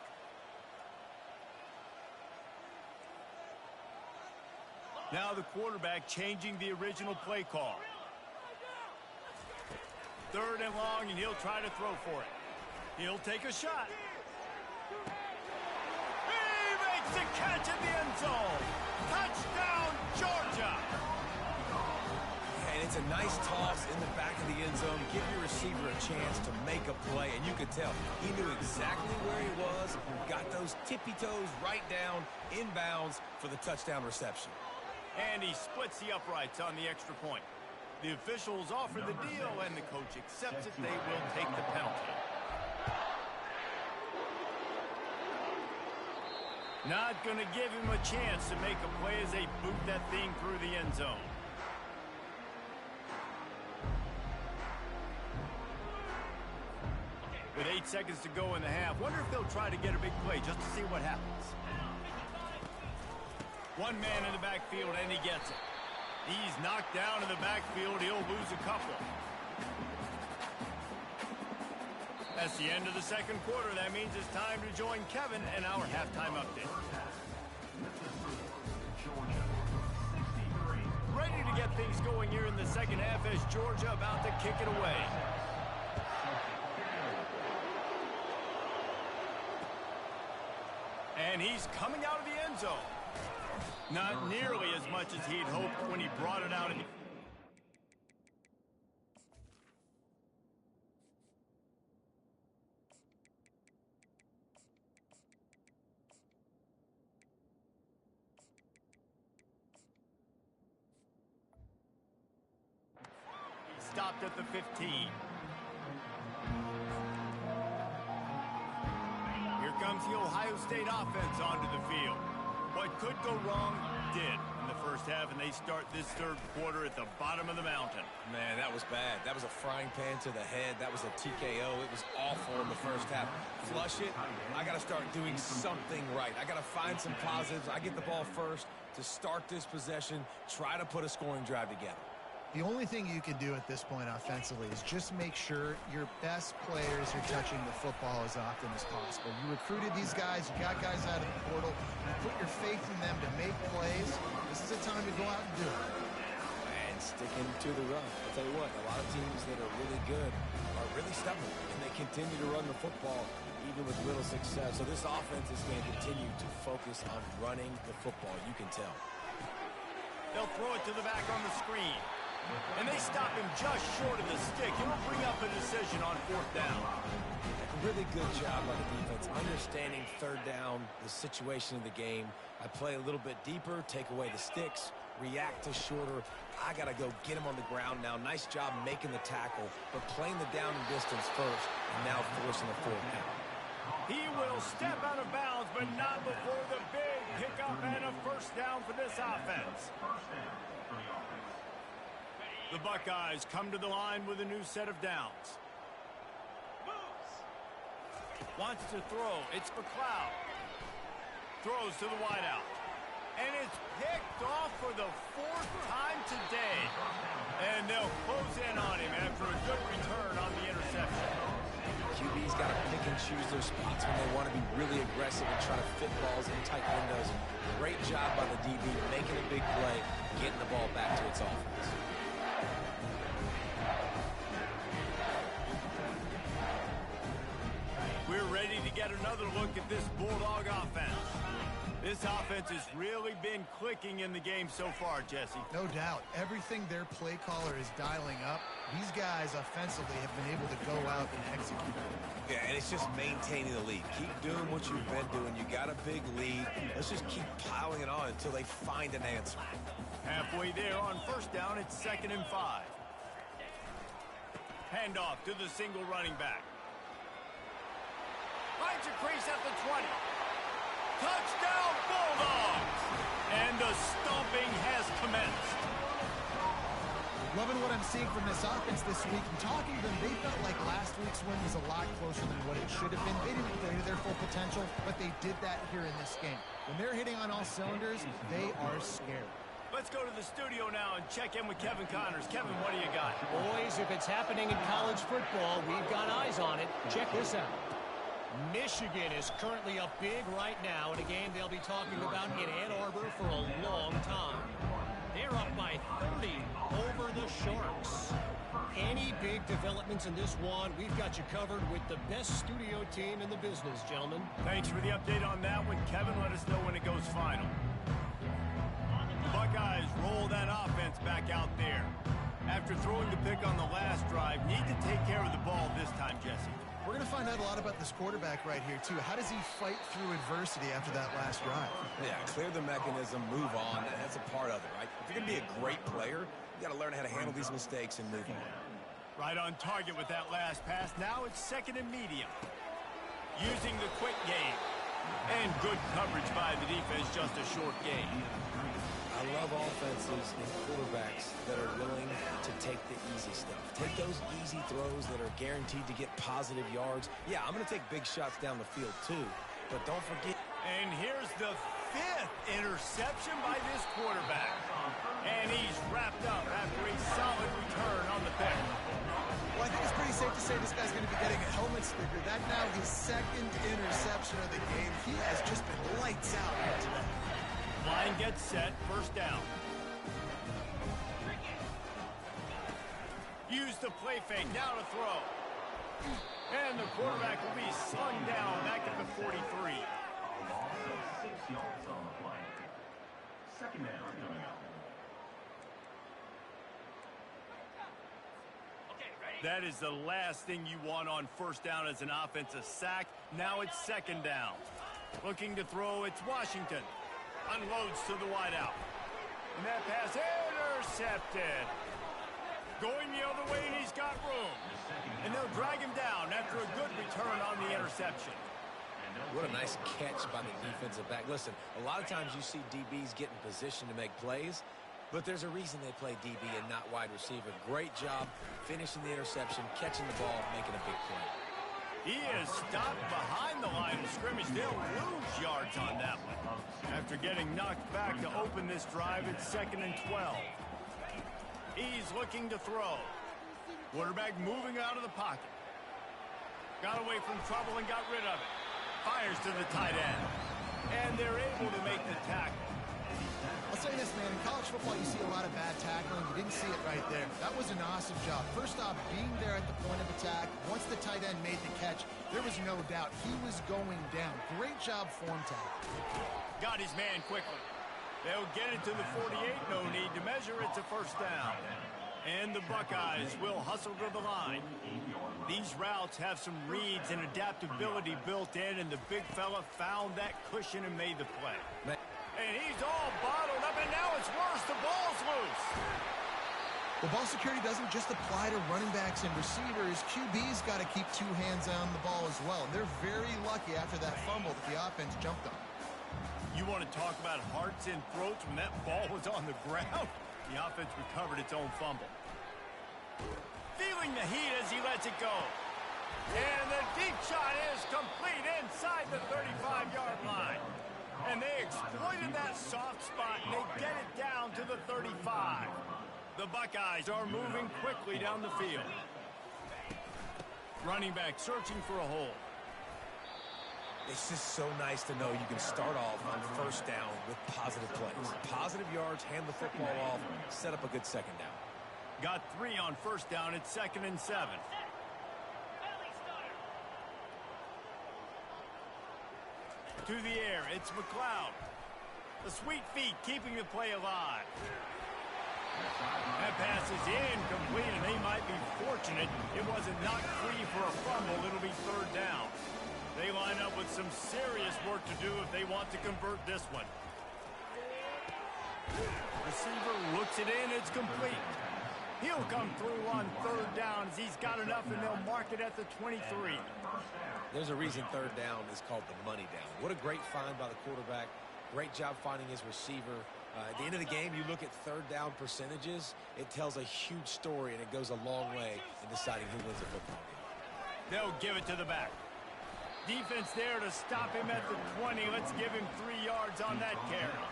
[SPEAKER 1] Now the quarterback changing the original play call. 3rd and long, and he'll try to throw for it. He'll take a shot. He makes the catch in the end zone. Touchdown, Georgia.
[SPEAKER 2] And it's a nice toss in the back of the end zone. Give your receiver a chance to make a play. And you could tell he knew exactly where he was. Got those tippy toes right down, inbounds for the touchdown reception.
[SPEAKER 1] And he splits the uprights on the extra point. The officials offer the deal, and the coach accepts it. They will take the penalty. Not going to give him a chance to make a play as they boot that thing through the end zone. With 8 seconds to go in the half, wonder if they'll try to get a big play just to see what happens. One man in the backfield, and he gets it. He's knocked down in the backfield. He'll lose a couple. That's the end of the second quarter. That means it's time to join Kevin and our halftime update. Ready to get things going here in the second half as Georgia about to kick it away. And he's coming out of the end zone. Not nearly as much as he'd hoped when he brought it out. Stopped at the 15. Here comes the Ohio State offense onto the field. What could go wrong did in the first half, and they start this third quarter at the bottom of the mountain.
[SPEAKER 2] Man, that was bad. That was a frying pan to the head. That was a TKO. It was awful in the first half. Flush it. I got to start doing something right. I got to find some positives. I get the ball first to start this possession, try to put a scoring drive together.
[SPEAKER 3] The only thing you can do at this point offensively is just make sure your best players are touching the football as often as possible. You recruited these guys, you got guys out of the portal, you put your faith in them to make plays. This is a time to go out and do it.
[SPEAKER 2] And sticking to the run. I'll tell you what, a lot of teams that are really good are really stubborn, and they continue to run the football even with little success. So this offense is going to continue to focus on running the football, you can tell.
[SPEAKER 1] They'll throw it to the back on the screen. And they stop him just short of the stick. It'll bring up a decision on 4th down.
[SPEAKER 2] A really good job by the defense, understanding 3rd down, the situation of the game. I play a little bit deeper, take away the sticks, react to shorter. I got to go get him on the ground now. Nice job making the tackle, but playing the down and distance first, and now forcing a 4th down.
[SPEAKER 1] He will step out of bounds, but not before the big pickup and a 1st down for this offense. The Buckeyes come to the line with a new set of downs. Wants to throw. It's McLeod. Throws to the wideout. And it's picked off for the 4th time today. And they'll close in on him after a good return on the interception.
[SPEAKER 2] QB's got to pick and choose their spots when they want to be really aggressive and try to fit balls in tight windows. Great job by the DB making a big play, getting the ball back to its offense.
[SPEAKER 1] We're ready to get another look at this Bulldog offense. This offense has really been clicking in the game so far, Jesse.
[SPEAKER 3] No doubt. Everything their play caller is dialing up, these guys offensively have been able to go out and execute.
[SPEAKER 2] Yeah, and it's just maintaining the lead. Keep doing what you've been doing. You got a big lead. Let's just keep piling it on until they find an answer.
[SPEAKER 1] Halfway there on first down, it's 2nd and 5. Handoff to the single running back. Finds a crease at the 20. Touchdown Bulldogs! And the stomping has commenced.
[SPEAKER 3] Loving what I'm seeing from this offense this week. And talking to them, they felt like last week's win was a lot closer than what it should have been. They didn't play to their full potential, but they did that here in this game. When they're hitting on all cylinders, they are scared.
[SPEAKER 1] Let's go to the studio now and check in with Kevin Connors. Kevin, what do you got?
[SPEAKER 5] Boys, if it's happening in college football, we've got eyes on it. Check this out. Michigan is currently up big right now in a game they'll be talking about in Ann Arbor for a long time. They're up by 30 over the Sharks. Any big developments in this one, we've got you covered with the best studio team in the business, gentlemen.
[SPEAKER 1] Thanks for the update on that one, Kevin. Let us know when it goes final. The Buckeyes roll that offense back out there. After throwing the pick on the last drive, need to take care of the ball this time, Jesse.
[SPEAKER 3] We're going to find out a lot about this quarterback right here, too. How does he fight through adversity after that last drive?
[SPEAKER 2] Yeah, clear the mechanism, move on. That's a part of it, right? If you're going to be a great player, you got to learn how to handle these mistakes and move on.
[SPEAKER 1] Right on target with that last pass. Now it's 2nd and medium. Using the quick game. And good coverage by the defense, just a short gain.
[SPEAKER 2] I love offenses and quarterbacks that are willing to take the easy stuff. Take those easy throws that are guaranteed to get positive yards. Yeah, I'm going to take big shots down the field too, but don't forget.
[SPEAKER 1] And here's the 5th interception by this quarterback. And he's wrapped up after a solid return on the pick.
[SPEAKER 3] Well, I think it's pretty safe to say this guy's going to be getting a helmet sticker. That now his 2nd interception of the game. He has just been lights out here today.
[SPEAKER 1] Line gets set, 1st down. Use the play fake, now to throw. And the quarterback will be slung down back at the 43.
[SPEAKER 4] A loss of 6 yards on the play. 2nd down coming up.
[SPEAKER 1] That is the last thing you want on 1st down as an offense, a sack. Now it's 2nd down. Looking to throw, it's Washington. Unloads to the wideout. And that pass intercepted. Going the other way, and he's got room. And they'll drag him down after a good return on the interception.
[SPEAKER 2] What a nice catch by the defensive back. Listen, a lot of times you see DBs get in position to make plays, but there's a reason they play DB and not wide receiver. Great job finishing the interception, catching the ball, making a big play.
[SPEAKER 1] He is stopped behind the line of scrimmage. They'll lose yards on that one. After getting knocked back to open this drive, it's 2nd and 12. He's looking to throw. Quarterback moving out of the pocket. Got away from trouble and got rid of it. Fires to the tight end. And they're able to make the tackle.
[SPEAKER 3] I'll say this, man. In college football, you see a lot of bad tackling. You didn't see it right there. That was an awesome job. First off, being there at the point of attack. Once the tight end made the catch, there was no doubt he was going down. Great job form tackle.
[SPEAKER 1] Got his man quickly. They'll get it to the 48. No need to measure. It's a 1st down. And the Buckeyes will hustle to the line. These routes have some reads and adaptability built in, and the big fella found that cushion and made the play. And he's all bottled up, and now it's worse. The ball's loose.
[SPEAKER 3] The ball security doesn't just apply to running backs and receivers. QB's got to keep 2 hands on the ball as well. And they're very lucky after that fumble that the offense jumped on.
[SPEAKER 1] You want to talk about hearts and throats when that ball was on the ground? The offense recovered its own fumble. Feeling the heat as he lets it go. And the deep shot is complete inside the 35-yard line. And they exploited that soft spot, and they get it down to the 35. The Buckeyes are moving quickly down the field. Running back searching for a hole.
[SPEAKER 2] It's just so nice to know you can start off on first down with positive plays. Positive yards, hand the football off, set up a good second down.
[SPEAKER 1] Got 3 on first down. It's 2nd and 7. To the air, it's McLeod. The sweet feet keeping the play alive. That pass is incomplete, and they might be fortunate it wasn't knocked free for a fumble. It'll be 3rd down. They line up with some serious work to do if they want to convert this one. Receiver looks it in. It's complete. He'll come through on 3rd down as he's got enough, and they'll mark it at the 23.
[SPEAKER 2] There's a reason 3rd down is called the money down. What a great find by the quarterback. Great job finding his receiver. At the end of the game, you look at 3rd down percentages. It tells a huge story, and it goes a long way in deciding who wins a football game.
[SPEAKER 1] They'll give it to the back. Defense there to stop him at the 20. Let's give him 3 yards on that carry.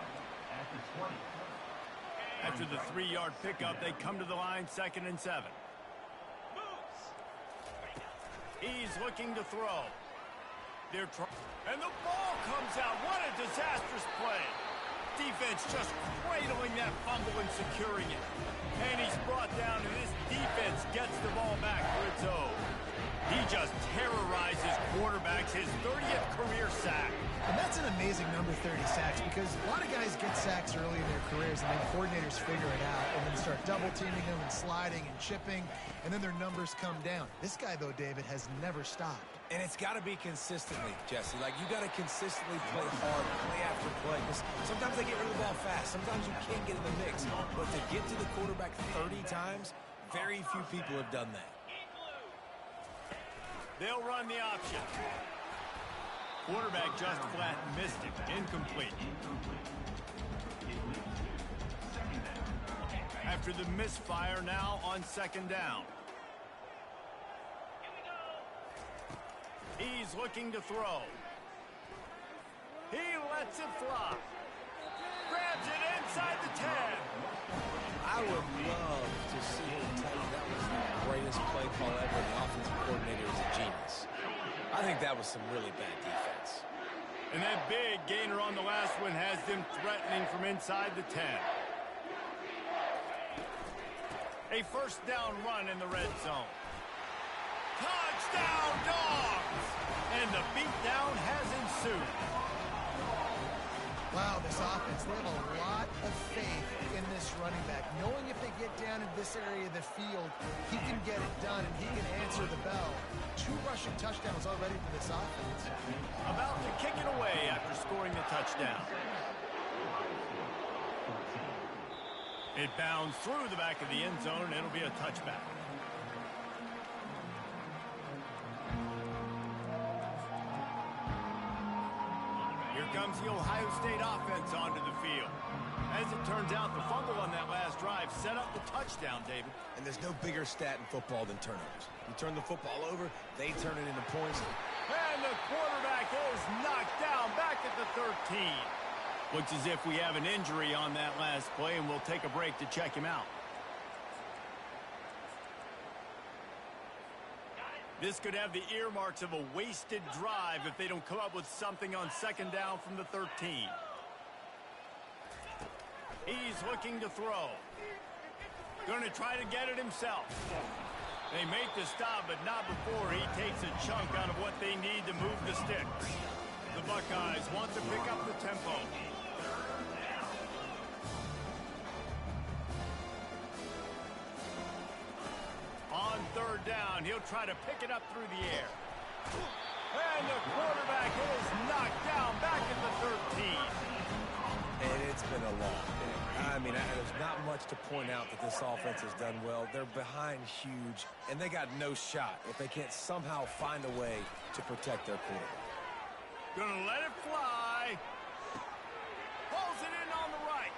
[SPEAKER 1] After the 3-yard pickup, they come to the line, 2nd and 7. He's looking to throw. And the ball comes out. What a disastrous play. Defense just cradling that fumble and securing it. And he's brought down, and this defense gets the ball back for its own. He just terrorizes quarterbacks, his 30th career sack.
[SPEAKER 3] And that's an amazing number, 30 sacks, because a lot of guys get sacks early in their careers, and then coordinators figure it out and then start double-teaming them and sliding and chipping, and then their numbers come down. This guy, though, David, has never stopped.
[SPEAKER 2] And it's got to be consistently, Jesse. Like, you got to consistently play hard, play after play. Because sometimes they get rid of the ball fast. Sometimes you can't get in the mix. But to get to the quarterback 30 times, very few people have done that.
[SPEAKER 1] They'll run the option. Quarterback just flat missed it. Incomplete. After the misfire, now on 2nd down. He's looking to throw. He lets it fly. Grabs it inside the 10.
[SPEAKER 2] I would love to see him tell you that was the greatest play call ever. The offensive coordinator is a genius. I think that was some really bad defense.
[SPEAKER 1] And that big gainer on the last one has them threatening from inside the 10. A 1st down run in the red zone. Touchdown, Dogs! And the beatdown has ensued.
[SPEAKER 3] Wow, this offense, they have a lot of faith in this running back. Knowing if they get down in this area of the field, he can get it done and he can answer the bell. 2 rushing touchdowns already for this offense.
[SPEAKER 1] About to kick it away after scoring the touchdown. It bounds through the back of the end zone, and it'll be a touchback. Here comes the Ohio State offense onto the field. As it turns out, the fumble on that last drive set up the touchdown, David.
[SPEAKER 2] And there's no bigger stat in football than turnovers. You turn the football over, they turn it into points.
[SPEAKER 1] And the quarterback is knocked down back at the 13. Looks as if we have an injury on that last play, and we'll take a break to check him out. This could have the earmarks of a wasted drive if they don't come up with something on 2nd down from the 13. He's looking to throw. Going to try to get it himself. They make the stop, but not before he takes a chunk out of what they need to move the sticks. The Buckeyes want to pick up the tempo. On 3rd down, he'll try to pick it up through the air. And the quarterback is knocked down back at the 13.
[SPEAKER 2] And it's been a long day. I mean, there's not much to point out that this offense has done well. They're behind huge, and they got no shot if they can't somehow find a way to protect their quarterback.
[SPEAKER 1] Gonna let it fly. Pulls it in on the right.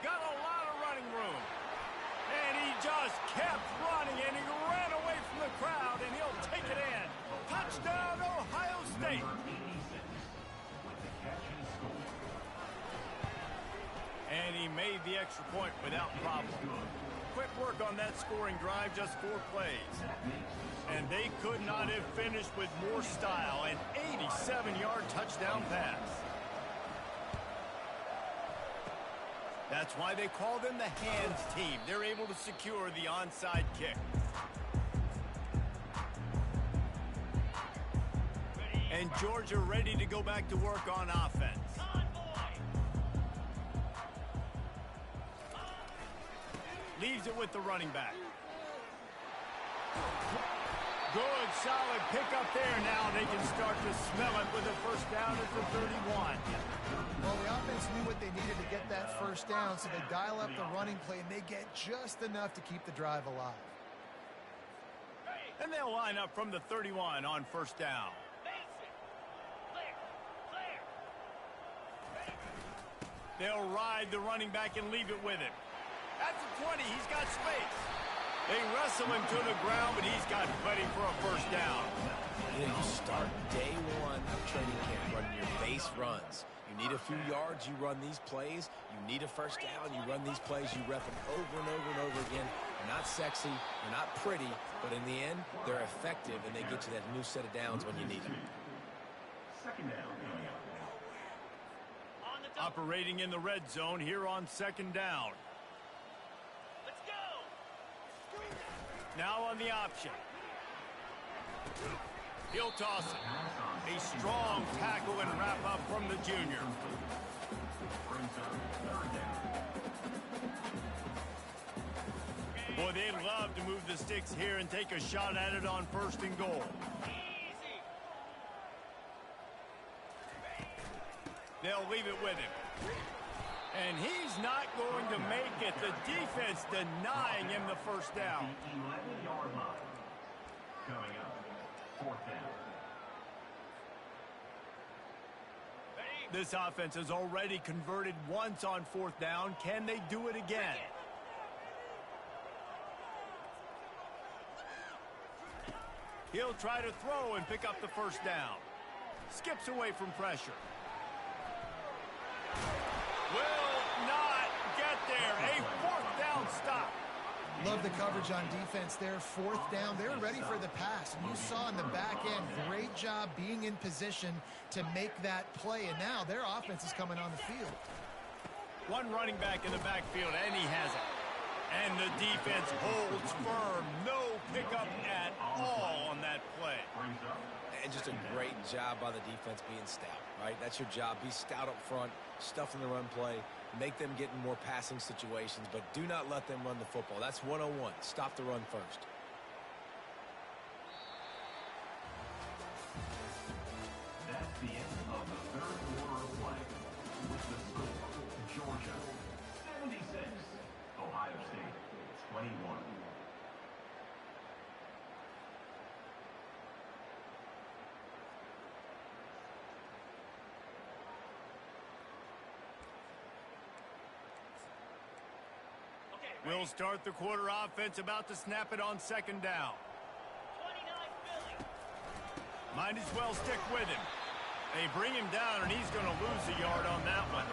[SPEAKER 1] Got a lot of running room. And he just kept running, and he ran away from the crowd, and he'll take it in. Touchdown, Ohio State. he made the extra point without problem. Quick work on that scoring drive, just 4 plays. And they could not have finished with more style. An 87-yard touchdown pass. That's why they call them the hands team. They're able to secure the onside kick. And Georgia ready to go back to work on offense. Leaves it with the running back. Good, solid pickup there. Now they can start to smell it with a first down at the 31.
[SPEAKER 3] Well, the offense knew what they needed to get that first down, so they dial up the running play, and they get just enough to keep the drive alive.
[SPEAKER 1] And they'll line up from the 31 on first down. They'll ride the running back and leave it with him. At the 20, he's got space. They wrestle him to the ground, but he's got plenty for a first down.
[SPEAKER 2] You start day one of training camp running your base runs. You need a few yards, you run these plays. You need a first down, you run these plays. You rep them over and over and over again. They're not sexy, they're not pretty, but in the end, they're effective, and they get you that new set of downs when you need them.
[SPEAKER 4] Second down.
[SPEAKER 1] Operating in the red zone here on second down.
[SPEAKER 5] Let's go!
[SPEAKER 1] Now on the option. He'll toss it. A strong tackle and wrap up from the junior. Boy, they'd love to move the sticks here and take a shot at it on first and goal. They'll leave it with him. And he's not going to make it. The defense denying him the first down.
[SPEAKER 4] 11-yard line. Coming up, fourth down.
[SPEAKER 1] This offense has already converted once on fourth down. Can they do it again? He'll try to throw and pick up the first down. Skips away from pressure. Will not get there. A fourth down stop.
[SPEAKER 3] Love the coverage on defense there. Fourth down. They were ready for the pass. And you saw in the back end, great job being in position to make that play. And now their offense is coming on the field.
[SPEAKER 1] One running back in the backfield, and he has it. And the defense holds firm. No pickup at all on that play.
[SPEAKER 2] And just a great job by the defense being stout, right? That's your job. Be stout up front, stuff in the run play, make them get in more passing situations, but do not let them run the football. That's 101. Stop the run first.
[SPEAKER 4] That's the end of the third quarter of play. With the score, Georgia 76, Ohio State 21.
[SPEAKER 1] We'll start the quarter offense, about to snap it on second down.
[SPEAKER 5] 29 Philly.
[SPEAKER 1] Might as well stick with him. They bring him down, and he's going to lose a yard on that one.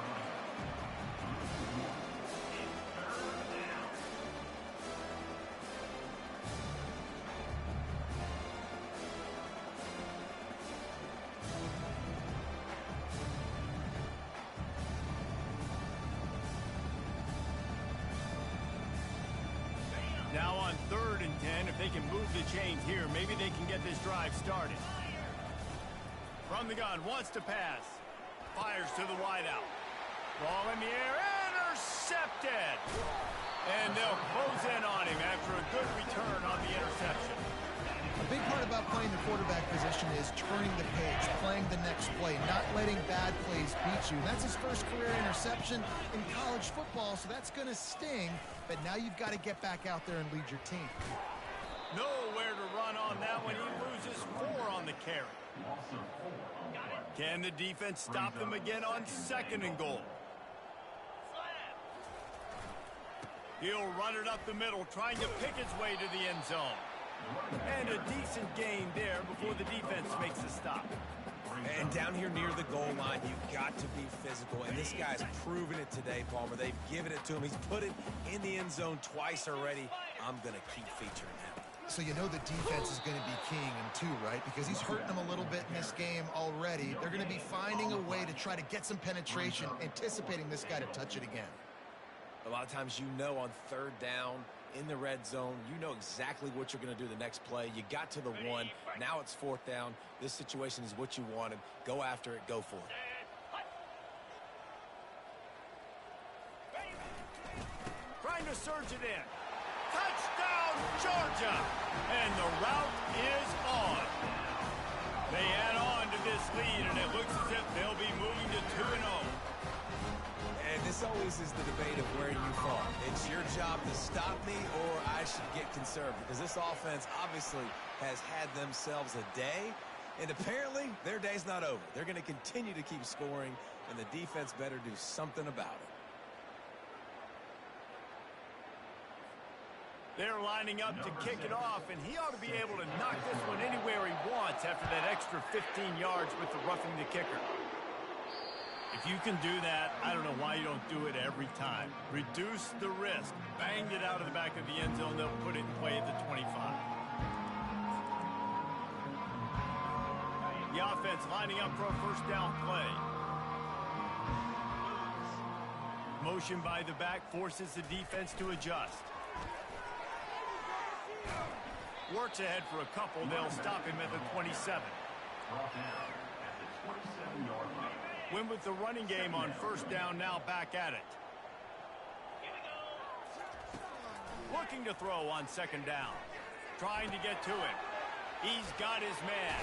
[SPEAKER 1] Now on 3rd and 10, if they can move the chains here, maybe they can get this drive started. From the gun, wants to pass. Fires to the wideout. Ball in the air, intercepted! And they'll close in on him after a good return on the interception.
[SPEAKER 3] A big part about playing the quarterback position is turning the page, playing the next play, not letting bad plays beat you. That's his first career interception in college football, so that's going to sting. But now you've got to get back out there and lead your team.
[SPEAKER 1] Nowhere to run on that one. He loses 4 on the carry. Can the defense stop them again on 2nd and goal? He'll run it up the middle, trying to pick his way to the end zone. And a decent gain there before the defense makes a stop.
[SPEAKER 2] And down here near the goal line, you've got to be physical. And this guy's proven it today, Palmer. They've given it to him. He's put it in the end zone twice already. I'm going to keep featuring him.
[SPEAKER 3] So you know the defense is going to be keying him too, right? Because he's hurting them a little bit in this game already. They're going to be finding a way to try to get some penetration, anticipating this guy to touch it again.
[SPEAKER 2] A lot of times you know on third down in the red zone, you know exactly what you're going to do the next play. You got to the one. Now it's fourth down. This situation is what you wanted. Go after it. Go for it.
[SPEAKER 1] Trying to surge it in. Touchdown, Georgia! And the route is on. They add on to this lead, and it looks as if they'll be moving to 2-0.
[SPEAKER 2] And this always is the debate of where you fall. It's your job to stop me, or I should get conservative, because this offense obviously has had themselves a day, and apparently their day's not over. They're going to continue to keep scoring, and the defense better do something about it.
[SPEAKER 1] They're lining up to kick it off, and he ought to be able to knock this one anywhere he wants after that extra 15 yards with the roughing the kicker. If you can do that, I don't know why you don't do it every time. Reduce the risk. Banged it out of the back of the end zone. They'll put it in play at the 25. The offense lining up for a first down play. Motion by the back forces the defense to adjust. Works ahead for a couple. They'll stop him at the 27. Win with the running game on first down, now back at it. Looking to throw on second down. Trying to get to it. He's got his man.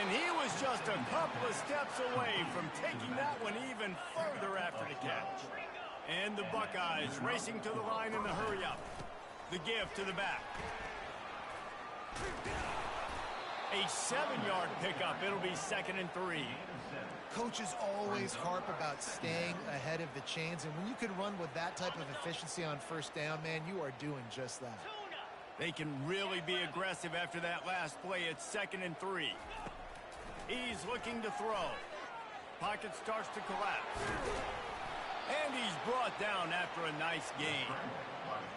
[SPEAKER 1] And he was just a couple of steps away from taking that one even further after the catch. And the Buckeyes racing to the line in the hurry-up. The give to the back. A 7-yard pickup. It'll be 2nd and 3.
[SPEAKER 3] Coaches always harp about staying ahead of the chains, and when you can run with that type of efficiency on first down, man, you are doing just that.
[SPEAKER 1] They can really be aggressive after that last play. It's 2nd and 3. He's looking to throw. Pocket starts to collapse. And he's brought down after a nice gain.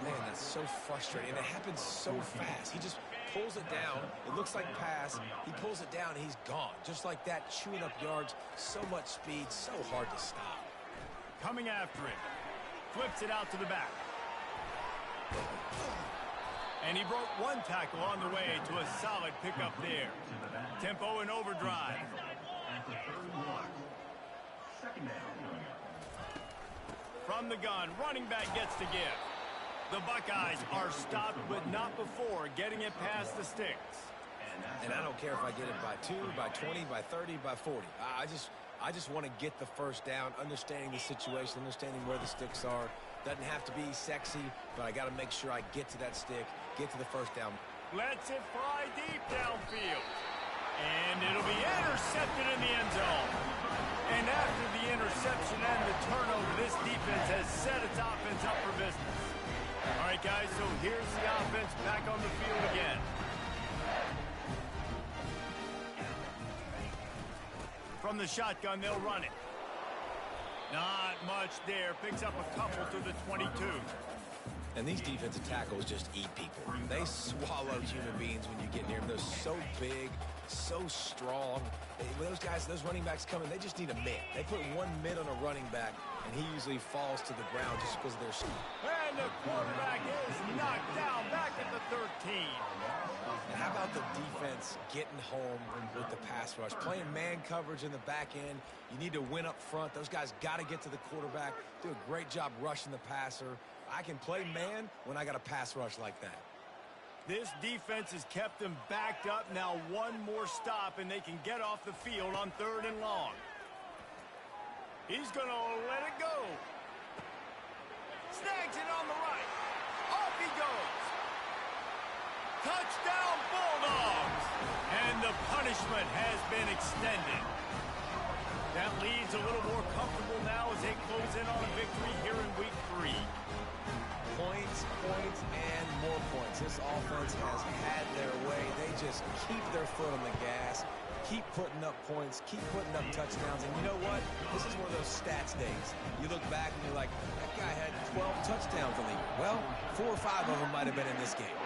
[SPEAKER 2] Man, that's so frustrating. And it happens so fast. He just pulls it down. It looks like pass. He pulls it down, and he's gone. Just like that, chewing up yards. So much speed, so hard to stop.
[SPEAKER 1] Coming after it. Flips it out to the back. And he broke one tackle on the way to a solid pickup there. Tempo and overdrive. From the gun, running back gets to give. The Buckeyes are stopped, but not before getting it past the sticks.
[SPEAKER 2] And I don't care if I get it by 2, by 20, by 30, by 40. I just want to get the first down, understanding the situation, understanding where the sticks are. Doesn't have to be sexy, but I got to make sure I get to that stick, get to the first down.
[SPEAKER 1] Lets it fly deep downfield. And it'll be intercepted in the end zone. And after the interception and the turnover, this defense has set its offense up for business. All right, guys, so here's the offense back on the field again. From the shotgun, they'll run it. Not much there. Picks up a couple to the 22.
[SPEAKER 2] And these defensive tackles just eat people. They swallow human beings when you get near them. They're so big, so strong. When those guys, those running backs come in, they just need a mid. They put one mid on a running back, and he usually falls to the ground just because of their speed.
[SPEAKER 1] And the quarterback is knocked down back at the 13.
[SPEAKER 2] And how about the defense getting home with the pass rush? Playing man coverage in the back end. You need to win up front. Those guys got to get to the quarterback. Do a great job rushing the passer. I can play man when I got a pass rush like that.
[SPEAKER 1] This defense has kept them backed up. Now one more stop, and they can get off the field on 3rd and long. He's going to let it go. Snags it on the right. Off he goes. Touchdown, Bulldogs! And the punishment has been extended. That leads a little more comfortable now as they close in on a victory here in Week 3.
[SPEAKER 2] Points, and more points. This offense has had their way. They just keep their foot on the gas. keep putting up points, keep putting up touchdowns. And you know what? This is one of those stats days. You look back and you're like, that guy had 12 touchdowns in the league. Well, 4 or 5 of them might have been in this game.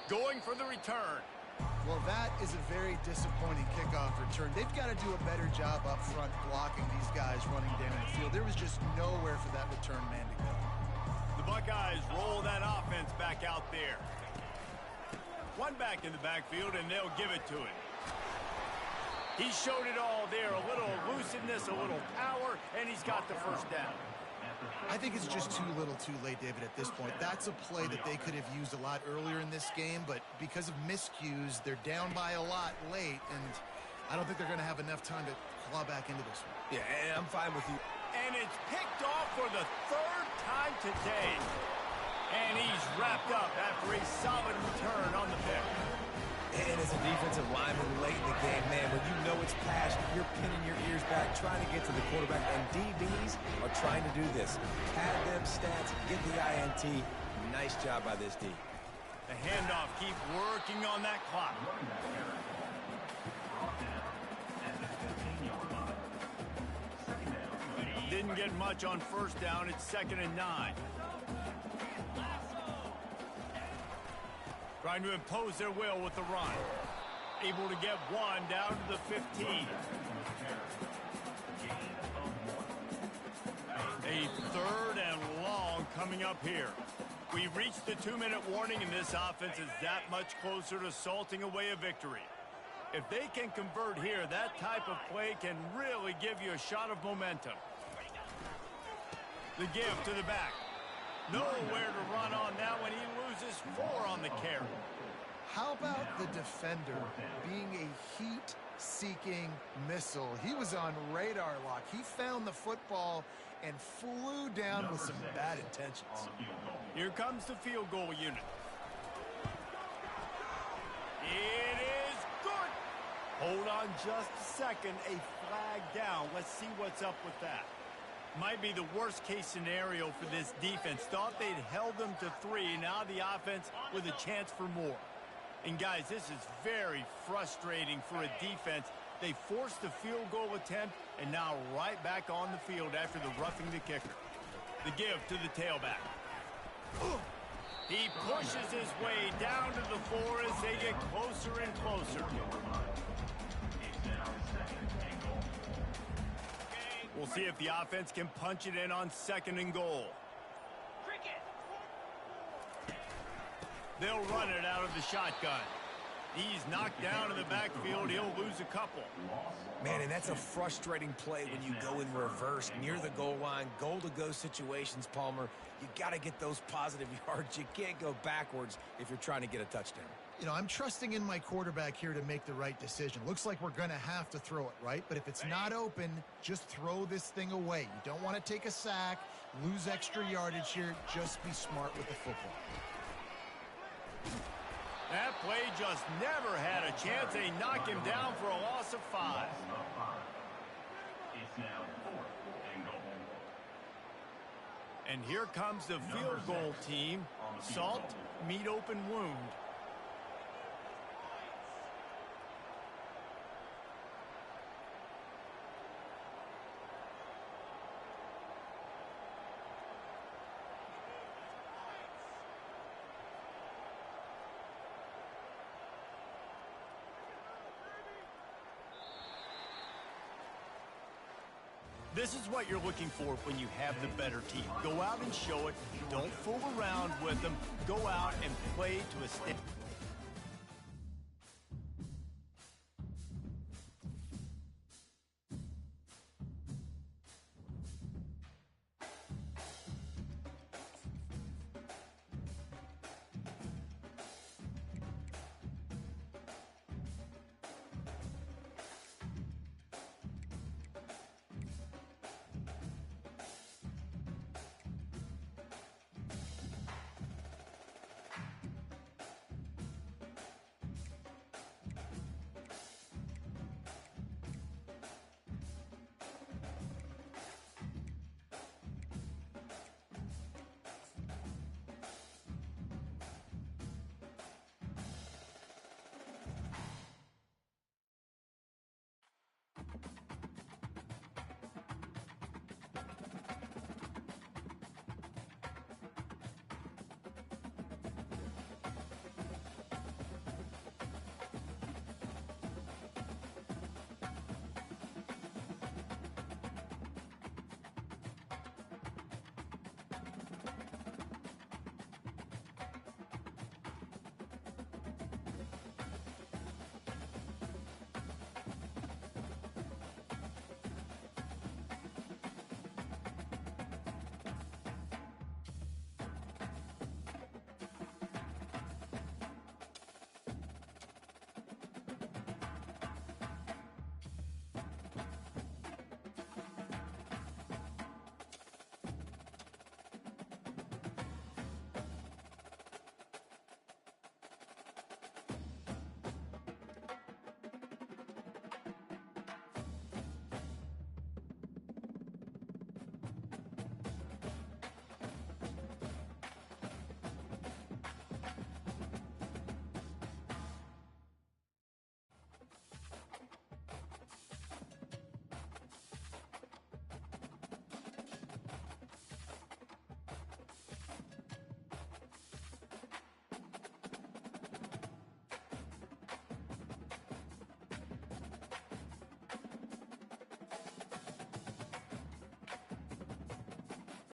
[SPEAKER 1] Going for the return.
[SPEAKER 3] Well, that is a very disappointing kickoff return. They've got to do a better job up front blocking these guys running down the field. There was just nowhere for that return man to go.
[SPEAKER 1] The Buckeyes roll that offense back out there. One back in the backfield, and they'll give it to him. He showed it all there. A little elusiveness, a little power, and he's got the first down.
[SPEAKER 3] I think it's just too little too late, David, at this point. That's a play that they could have used a lot earlier in this game, but because of miscues, they're down by a lot late, and I don't think they're going to have enough time to claw back into this one.
[SPEAKER 2] Yeah, and I'm fine with you.
[SPEAKER 1] And it's picked off for the 3rd time today. And he's wrapped up after a solid return on the pick.
[SPEAKER 2] And as a defensive lineman late in the game, man, when you know it's passed, you're pinning your ears back, trying to get to the quarterback, and DBs are trying to do this. Pad them stats, get the INT. Nice job by this D.
[SPEAKER 1] The handoff, keep working on that clock. Didn't get much on first down. It's 2nd and 9. Trying to impose their will with the run. Able to get one down to the 15. A 3rd and long coming up here. We reached the 2-minute warning, and this offense is that much closer to salting away a victory. If they can convert here, that type of play can really give you a shot of momentum. The give to the back. Nowhere to run on that when he loses 4 on the carry.
[SPEAKER 3] How about the defender being a heat-seeking missile? He was on radar lock. He found the football and flew down with some bad intentions.
[SPEAKER 1] Here comes the field goal unit. It is good. Hold on just a second. A flag down. Let's see what's up with that. Might be the worst-case scenario for this defense. Thought they'd held them to 3. Now the offense with a chance for more. And, guys, this is very frustrating for a defense. They forced the field goal attempt and now right back on the field after the roughing the kicker. The give to the tailback. He pushes his way down to the 4 as they get closer and closer. We'll see if the offense can punch it in on 2nd and goal. They'll run it out of the shotgun. He's knocked down in the backfield. He'll lose a couple.
[SPEAKER 2] Man, and that's a frustrating play when you go in reverse near the goal line. Goal-to-go situations, Palmer. You got to get those positive yards. You can't go backwards if you're trying to get a touchdown.
[SPEAKER 3] You know, I'm trusting in my quarterback here to make the right decision. Looks like we're going to have to throw it, right? But if it's not open, just throw this thing away. You don't want to take a sack, lose extra yardage here. Just be smart with the football.
[SPEAKER 1] That play just never had a chance. They knock him down for a loss of 5.
[SPEAKER 4] It's now 4th and goal.
[SPEAKER 1] And here comes the field goal team. Salt, meet open wound. This is what you're looking for when you have the better team. Go out and show it. Don't fool around with them. Go out and play to a stand.